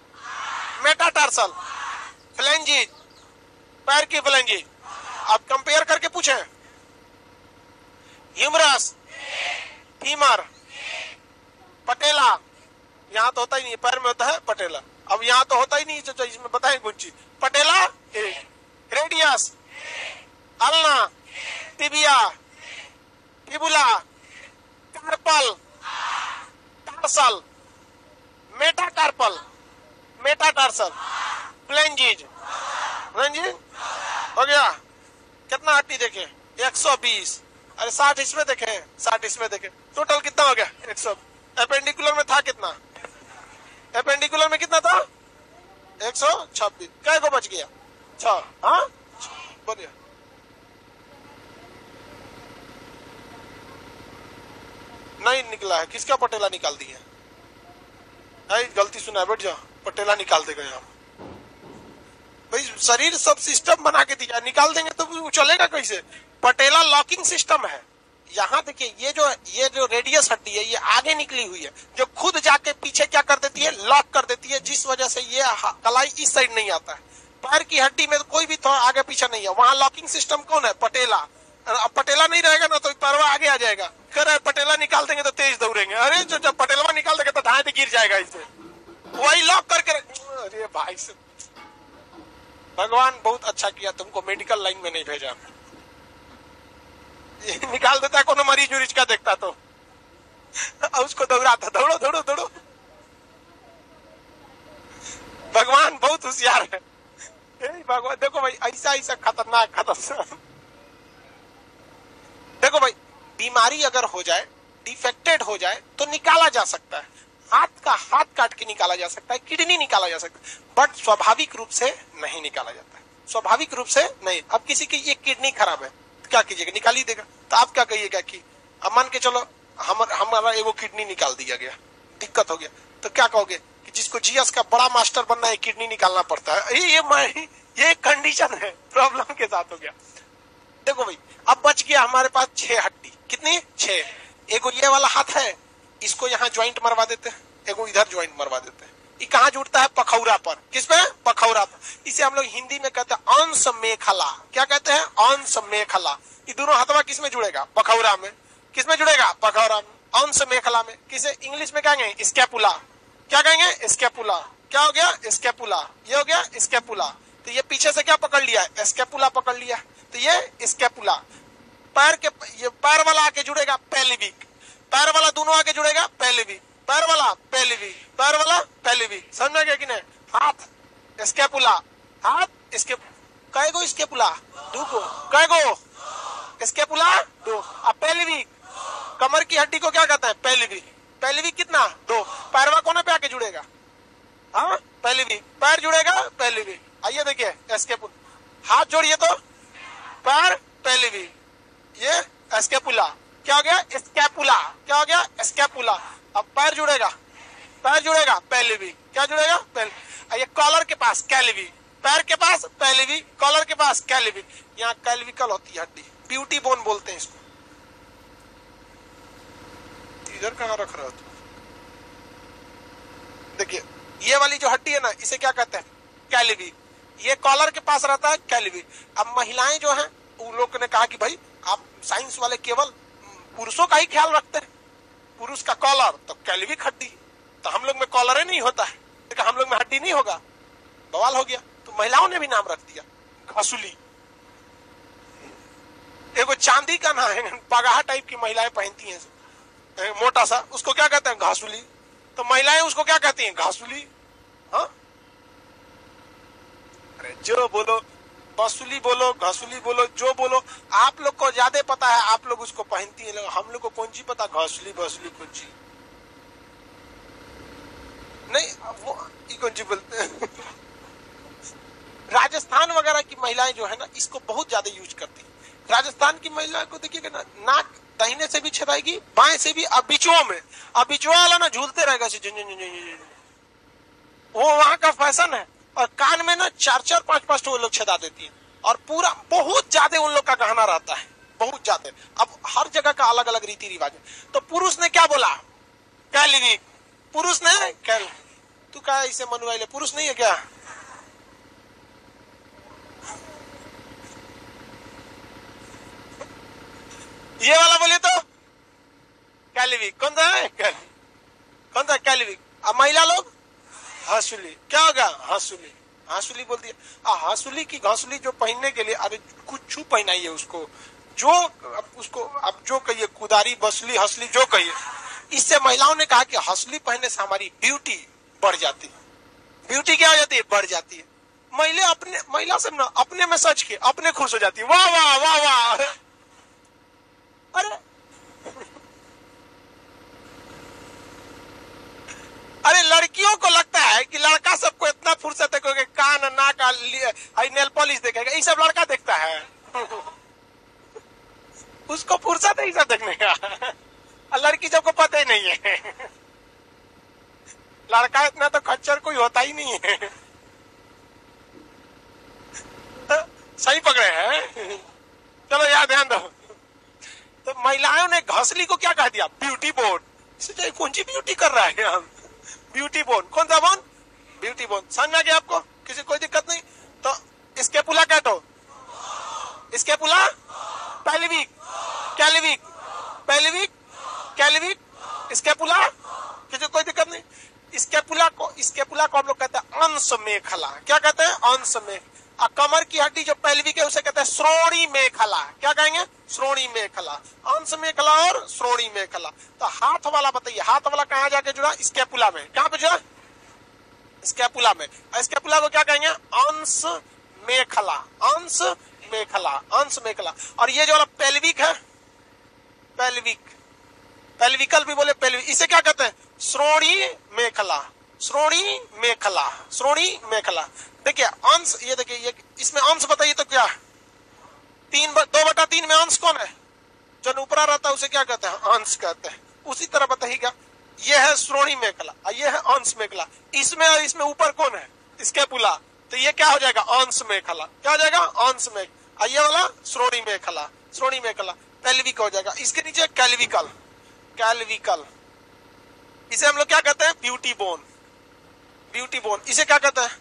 metatarsal, phalanges, पैर की फ्लेंजिज। अब कंपेयर करके पूछे, ह्यूमरस, फीमर, पटेला। यहां तो होता ही नहीं, पैर में होता है पटेला। अब यहां तो होता ही नहीं, जो इसमें बताएं कुछ चीज। Patella, radius, ulna, tibia, fibula, carpal, tarsal, metacarpal, metatarsal, phalanges. Phalanges हो गया। कितना हड्डी देखे? 120। अरे 60 इसमें देखे, 60 इसमें देखे, टोटल कितना हो गया? 100। एपेंडिकुलर में था कितना? एपेंडिकुलर में कितना था? 126। क्या को बच गया? 6। हाँ, बोलिए। नहीं निकला है। किसका पटेला निकाल दिया? गलती सुना, बैठ जाओ। पटेला निकाल देगा यहाँ भाई। शरीर सब सिस्टम बना के दिया, निकाल देंगे तो वो चलेगा कैसे? पटेला लॉकिंग सिस्टम है। यहाँ देखिए, ये जो रेडियस हड्डी है, ये आगे निकली हुई है, जो खुद जाके पीछे क्या कर देती है? लॉक कर देती है, जिस वजह से ये कलाई इस साइड नहीं आता है। पैर की हड्डी में तो कोई भी थोड़ा आगे पीछे नहीं है, वहां लॉकिंग सिस्टम कौन है? पटेला। अब पटेला नहीं रहेगा ना तो पैरवा आगे आ जाएगा। कह रहे पटेला निकाल देंगे तो तेज दौड़ेंगे। अरे जो जब पटेलवा निकाल देंगे तो धाए गिर जाएगा इसे, वही लॉक करके। अरे भाई से भगवान बहुत अच्छा किया, तुमको मेडिकल लाइन में नहीं भेजा। निकाल देता है कोनो मरीज उरीज का देखता तो उसको दौड़ाता, दौड़ो दौड़ो दौड़ो। भगवान बहुत होशियार है। भगवान देखो भाई, ऐसा ऐसा खतरनाक खतरनाक। देखो भाई, बीमारी अगर हो जाए, डिफेक्टेड हो जाए तो निकाला जा सकता है। हाथ का हाथ काट के निकाला जा सकता है, किडनी निकाला जा सकता है, बट स्वाभाविक रूप से नहीं निकाला जाता है। स्वाभाविक रूप से नहीं। अब किसी की एक किडनी खराब है तो क्या कीजिएगा? निकाल ही देगा। तो आप क्या कहिएगा कि अब मान के चलो हमारा एगो किडनी निकाल दिया गया, दिक्कत हो गया, तो क्या कहोगे कि जिसको जीएस का बड़ा मास्टर बनना है किडनी निकालना पड़ता है? ये कंडीशन है, प्रॉब्लम के साथ हो गया। देखो भाई, अब बच गया हमारे पास 6 हड्डी। कितनी? 6। एगो ये वाला हाथ है, इसको यहाँ ज्वाइंट मरवा देते हैं, एगो इधर ज्वाइंट मरवा देते हैं। ये कहाँ जुड़ता है? पखौरा पर। किस पे? पखौरा पर। इसे हम लोग हिंदी में कहते हैं अंश मेखला। क्या कहते हैं? अंश मेखला। ये दोनों हाथवा किस में जुड़ेगा? पखौरा में। किस में जुड़ेगा? पखौरा में। अंश मेखला में। किसे इंग्लिश में कहेंगे? स्कैपुला। क्या कहेंगे? स्कैपुला। क्या हो गया? स्कैपुला। ये हो गया स्कैपुला। तो ये पीछे से क्या पकड़ लिया? स्कैपुला पकड़ लिया, तो ये स्कैपुला। पैर के ये पैर वाला आके जुड़ेगा पेल्विक, पैर वाला दोनों आके जुड़ेगा पेल्विक, पैर वाला पेल्विक, पैर वाला पेल्विक। समझ में गया कि नहीं? हाथ स्कैपुला, हाथ स्केप। कैगो स्कैपुला? 2 को। कैगो स्कैपुला? 2। अब पेल्विक, कमर की हड्डी को क्या कहते हैं? पेल्विक। पेल्विक कितना? 2। पैरवा कोने पे आके जुड़ेगा? हाँ, पेल्विक। पैर जुड़ेगा पेल्विक। आइए देखिए, स्कैपुला। हाथ जोड़िए तो पैर पेल्विक, ये स्कैपुला। क्या हो गया? स्कैपुला। क्या हो गया? स्कैपुला। अब पैर जुड़ेगा, पैर जुड़ेगा पेल्विक। क्या जुड़ेगा? पेल्विक। ये कॉलर के पास कैल्विक, पैर के पास पेल्विक, कॉलर के पास कैल्विक। यहाँ कैल्विकल होती है हड्डी, ब्यूटी बोन बोलते हैं इसको। इधर कहाँ रख रहा हो? देखिए, ये वाली जो हड्डी है ना, इसे क्या कहते हैं? कैल्विक। ये कॉलर के पास रहता है कैल्विक। अब महिलाएं जो हैं, उन लोग ने कहा कि भाई आप साइंस वाले केवल पुरुषों का ही ख्याल रखते हैं, पुरुष का कॉलर तो कैल्विक हड्डी, तो हम लोग में कॉलर ही नहीं होता है, तो हम लोग में हड्डी नहीं होगा? बवाल हो गया। तो महिलाओं ने भी नाम रख दिया घसुली। एगो चांदी का ना है पगाहा टाइप की महिलाएं पहनती हैं मोटा सा, उसको क्या कहते हैं? घासुली। तो महिलाएं उसको क्या कहती हैं? घासुली। हाँ, अरे जो बोलो, बसुली बोलो, घसुली बोलो, जो बोलो, आप लोग को ज्यादा पता है, आप लोग उसको पहनती है। हम लोग को कौन सी पता घसुली बसुली कौन सी नहीं, वो कौन सी बोलते हैं। राजस्थान वगैरह की महिलाएं जो है ना, इसको बहुत ज्यादा यूज करती है। राजस्थान की महिलाएं को देखिएगा ना, नाक दाहिने से भी छेदाएगी, बाएं से भी, अब बिचुओं में, अब बिचुआ वाला ना झूलते रहेगा, वो वहां का फैशन है। और कान में ना 4-4, 5-5 वो लोग छेदा देती है, और पूरा बहुत ज्यादा उन लोग का गहना रहता है, बहुत ज्यादा। अब हर जगह का अलग अलग रीति रिवाज है। तो पुरुष ने क्या बोला? कैलिविक। पुरुष ने कैल, तू क्या इसे मनुआइले पुरुष नहीं है क्या? ये वाला बोलिए तो कैलिविक। कौन सा है? कौन सा कैलिविक? अब महिला लोग हासुली। क्या होगा? हासुली। हासुली बोल दिया। हासुली की घासुली जो पहनने के लिए, अरे कुछ पहनाइए उसको, जो उसको अब जो कहिए, कुदारी, बसुली, हसली, जो कहिए। इससे महिलाओं ने कहा कि हसली पहनने से हमारी ब्यूटी बढ़ जाती है। ब्यूटी क्या हो जाती है? बढ़ जाती है। महिला सब ना अपने में सच के अपने खुश हो जाती है। वाह वाह वाह वाह। अरे अरे लड़कियों को लगता है कि लड़का सबको इतना फुर्सत है कि कान नाक नेल पॉलिश देखेगा, ये सब लड़का देखता है। उसको फुर्सत है ये सब देखने का, और लड़की सबको पता ही नहीं है। लड़का इतना तो खच्चर कोई होता ही नहीं है। सही पकड़े हैं। चलो यार ध्यान दो। तो महिलाओं ने घसली को क्या कह दिया? Beauty bone. इसे कौन सी ब्यूटी कर रहा है हम? Beauty bone. कौन सा बोन? Beauty bone. समझ में आ गया आपको? किसी कोई दिक्कत नहीं? तो इसके पुला कैटो, इसके पुला पेल्विक, कैल्विक, पेल्विक, कैल्विक, इसके पुला, किसी कोई दिक्कत नहीं? इसके पुला को हम लोग कहते हैं अंश मेखला। क्या कहते हैं? अंश में। कमर की हड्डी जो पेल्विक है उसे कहते हैं श्रोणी मेखला। क्या कहेंगे? श्रोणी मेखला। अंश मेखला और श्रोणी मेखला। तो हाथ वाला बताइए, हाथ वाला कहाँ जाके जुड़ा? स्कैपुला में। कहाँ पे जुड़ा? स्कैपुला में। स्कैपुला को क्या कहेंगे? अंश मेखला। अंश मेखला, अंश मेखला। और ये जो वाला पेल्विक है, पेल्विक, पेल्विकल भी बोले पेल्विक, इसे क्या कहते हैं? श्रोणी मेखला। श्रोणी मेखला, श्रोणी मेखला। देखिए अंश, ये देखिए, ये इसमें अंश बताइए तो क्या? 2/3 में अंश कौन है? जो ऊपरा रहता है उसे क्या कहते हैं? अंश कहते हैं। उसी तरह बताइएगा, ये है श्रोणी मेखला, ये है अंश मेखला। इसमें और इसमें ऊपर कौन है? स्कैपुला। तो ये क्या हो जाएगा? अंश मेखला। क्या हो जाएगा? अंश मेख। ये वाला श्रोणी मेखला, श्रोणी मेखला। पेल्विक हो जाएगा। इसके नीचे कैल्विकल, कैल्विकल। इसे हम लोग क्या कहते हैं? Beauty bone, beauty bone. इसे क्या कहते हैं?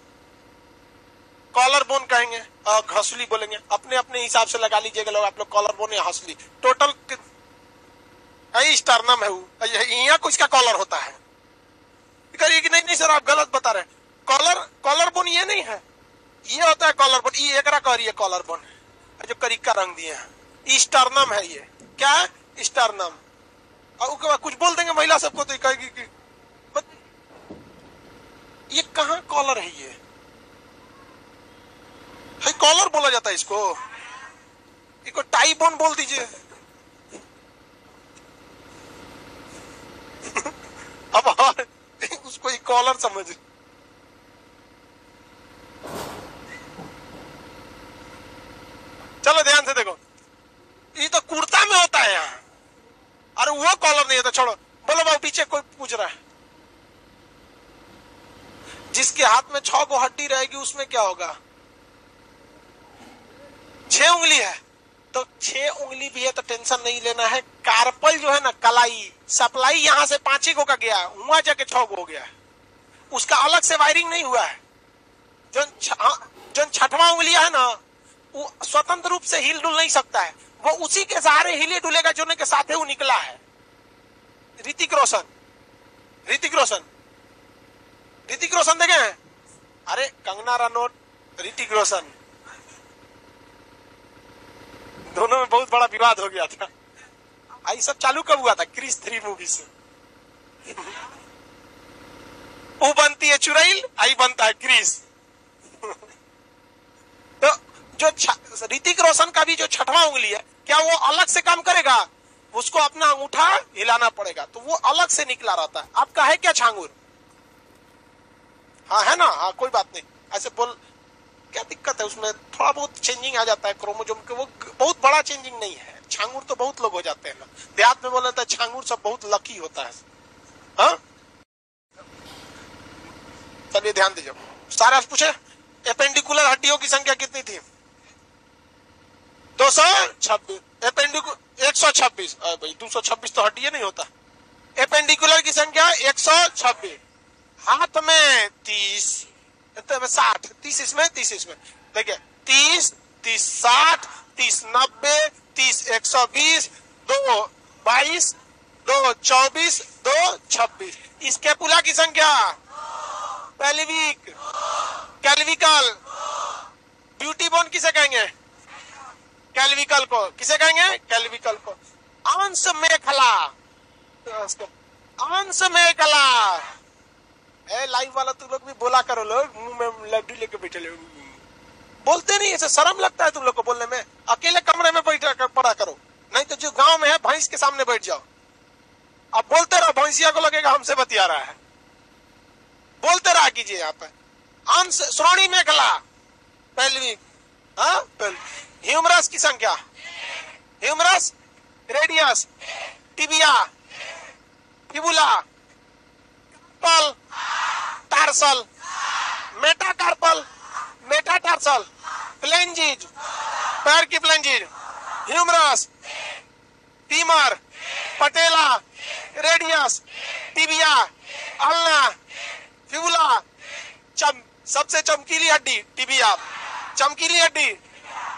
कॉलर बोन कहेंगे, और घसुली बोलेंगे। अपने अपने हिसाब से लगा लीजिएगा लोग, आप लोग कॉलर बोन या हसली। टोटल स्टर्नम है वो, यहाँ को इसका कॉलर होता है। करिए कि नहीं नहीं सर आप गलत बता रहे हैं। कॉलर बोन ये नहीं है, ये होता है कॉलर बोन। ये एकरा कह रही है कॉलर बोन, जो करिका रंग दिए हैं। स्टर्नम है ये। क्या है? स्टर्नम। और उसके बाद कुछ बोल देंगे महिला सबको तो कहेगी कि ये कहाँ कॉलर है? ये है कॉलर बोला जाता है इसको। इसको टाई बोन बोल दीजिए। अब और उसको एक कॉलर समझ। चलो ध्यान से देखो, ये तो कुर्ता में होता है यहाँ। अरे वो कॉलर नहीं है तो छोड़ो। बोलो बाबू, पीछे कोई पूछ रहा है। जिसके हाथ में 6 गो हड्डी रहेगी उसमें क्या होगा? 6 उंगली है तो 6 उंगली भी है तो टेंशन नहीं लेना है। कार्पल जो है ना, कलाई, सप्लाई यहाँ से 5 गो का गया, वहां जाके 6 गो हो गया। उसका अलग से वायरिंग नहीं हुआ है। जो 6वां उंगलिया है ना, वो स्वतंत्र रूप से हिल डुल नहीं सकता है। वो उसी के सहारे हिले डुलेगा जो के साथ वो निकला है। ऋतिक रोशन, ऋतिक रोशन, ऋतिक रोशन देखे हैं? अरे कंगना रनौत, ऋतिक रोशन, दोनों में बहुत बड़ा विवाद हो गया था। आई सब चालू कब हुआ था? क्रिस 3 मूवी से। वो बनती है चुड़ैल, आई बनता है क्रिस। तो जो ऋतिक रोशन का भी जो छठवां उंगली है, क्या वो अलग से काम करेगा? उसको अपना अंगूठा हिलाना पड़ेगा, तो वो अलग से निकला रहता है। आपका है क्या छांगुर? हाँ है ना? हाँ कोई बात नहीं, ऐसे बोल, क्या दिक्कत है उसमें? थोड़ा बहुत चेंजिंग आ जाता है क्रोमोजोम के, वो बहुत बड़ा चेंजिंग नहीं है। छांगुर तो बहुत लोग हो जाते हैं ना, देहात में बोला था छांगुर सब बहुत लकी होता है। हाँ चलिए ध्यान दीजिए। सारा पूछे एपेंडिकुलर हड्डियों की संख्या कितनी थी? 226। 126। भाई 226 तो हड्डी नहीं होता। एपेंडिकुलर की संख्या 126। हाथ में 30, 60, 30 इसमें, 30 इसमें। देखिए 30, 30 60, 30 90, 30 120, 2 22, 2 24, 2 26। स्कैपुला की संख्या, पेल्विक, कैल्विकल, ब्यूटी बोन किसे कहेंगे? कैल्विकल को। किसे कहेंगे? कैल्विकल को। अंश मेखला, अंश मेखला। लाइव वाला तुम लोग भी बोला करो, लोग मुंह में लड्डू लेके बैठे लोग बोलते नहीं, ऐसे शर्म लगता है तुम लोग को बोलने में। अकेले कमरे में बैठा कर पढ़ा करो, नहीं तो जो गांव में है भैंस के सामने बैठ जाओ। अब बोलते रहो, भैंसिया को लगेगा हमसे बतिया रहा है। बोलते रहा कीजिए यहाँ पे। अंश श्रोणी मेखला, पेल्विक, ह्यूमरस की संख्या, ह्यूमरस, रेडियस, टिबिया, फिबुला, पल, टार्सल, मेटाकार्पल, मेटाटार्सल, फ्लेंजिज, पैर की फ्लेंजिज, ह्यूमरस, फीमर, पटेला, रेडियस, टिबिया, अल्ना, फिबुला, सबसे चमकीली हड्डी टिबिया, चमकीली हड्डी,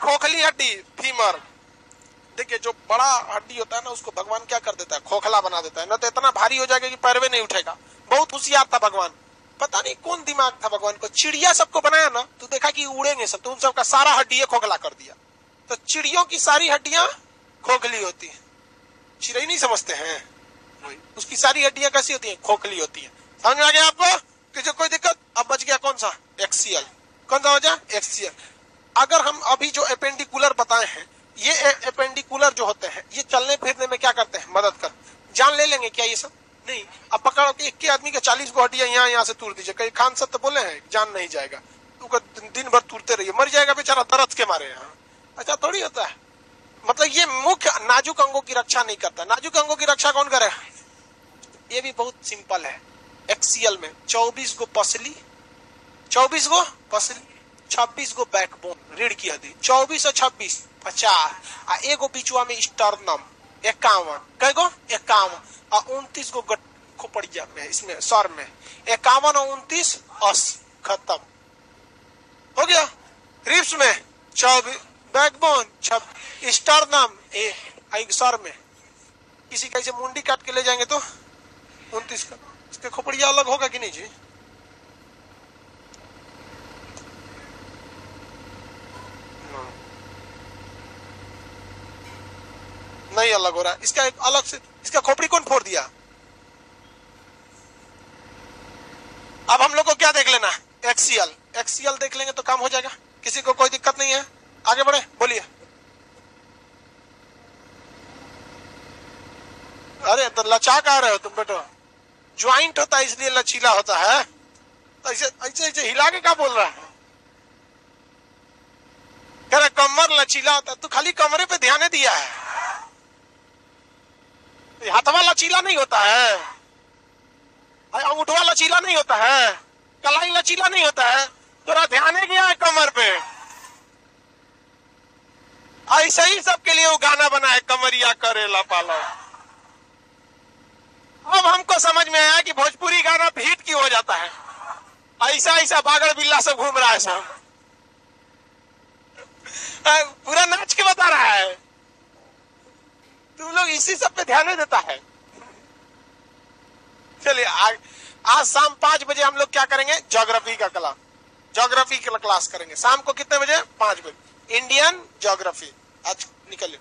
खोखली हड्डी फीमर। देखिए जो बड़ा हड्डी होता है ना, उसको भगवान क्या कर देता है? खोखला बना देता है, ना तो इतना भारी हो जाएगा कि पैरवे नहीं उठेगा। बहुत होशियार था भगवान, पता नहीं कौन दिमाग था भगवान को। चिड़िया सबको बनाया ना, तो देखा कि उड़ेंगे सब, तो उन सबका सारा हड्डियां खोखला कर दिया। तो चिड़ियों की सारी हड्डियां खोखली होती है, चिड़ै नहीं समझते हैं, उसकी सारी हड्डियां कैसी होती है? खोखली होती है। समझ आ गया आपको? कि जो कोई दिक्कत? अब बच गया कौन सा? एक्सियल। कौन सा वजह? एक्सियल। अगर हम अभी जो एपेंडिकुलर बताए हैं, ये एपेंडिकुलर जो होते हैं, ये चलने फिरने में क्या करते हैं? मदद कर। जान ले लेंगे क्या ये सब? नहीं। अब पकड़ो कि एक के आदमी के 40 को हड्डियां यहाँ से तोड़ दीजिए, कहीं खान साहब तो बोले हैं जान नहीं जाएगा, तो दिन भर तोड़ते रहिए, मर जाएगा बेचारा दर्द के मारे। यहाँ अच्छा थोड़ी होता है। मतलब ये मुख्य नाजुक अंगों की रक्षा नहीं करता। नाजुक अंगों की रक्षा कौन करे? ये भी बहुत सिंपल है। एक्सियल में 24 गो पसली, 24 गो पसली, 26 गो बैकबोन, रीढ़ की हड्डी। 24 और 26 50, एगो बीचवा में स्टर्नम 51, कई गो? 51, और 29 गो खोपड़िया में, इसमें सर में 51 और 29 80, खत्म हो गया। रिब्स में 24, बैकबोन 26, स्टर्नम सर में। किसी का मुंडी काट के ले जाएंगे तो 29 का, इसके खोपड़िया अलग होगा कि नहीं जी? नहीं अलग हो रहा है। इसका एक अलग से, इसका खोपड़ी कौन फोड़ दिया? अब हम लोग को क्या देख लेना? एक्सियल। एक्सियल देख लेंगे तो काम हो जाएगा, किसी को कोई दिक्कत नहीं है। आगे बढ़े, बोलिए। अरे तो लचा कह रहे हो तुम बेटो? ज्वाइंट होता है इसलिए लचीला होता है। तो ऐसे ऐसे ऐसे हिला के क्या बोल रहा है? कह रहा कमर लचीला होता है, तो खाली कमरे पे ध्यान दिया है, हाथवा लचीला नहीं होता है, अंगूठवा लचीला नहीं होता है, कलाई लचीला नहीं होता है, तो ध्यान गया है कमर पे। ऐसे ही सबके लिए वो गाना बना है, कमरिया करेला पालो। अब हमको समझ में आया कि भोजपुरी गाना हिट क्यों हो जाता है। ऐसा ऐसा बागड़ बिल्ला सब घूम रहा है सब, पूरा नाच के बता रहा है। तुम लोग इसी सब पे ध्यान नहीं देता है। चलिए आज शाम 5 बजे हम लोग क्या करेंगे? ज्योग्राफी का क्लास, ज्योग्राफी का क्लास करेंगे शाम को कितने बजे? 5 बजे, इंडियन ज्योग्राफी। आज निकलिए।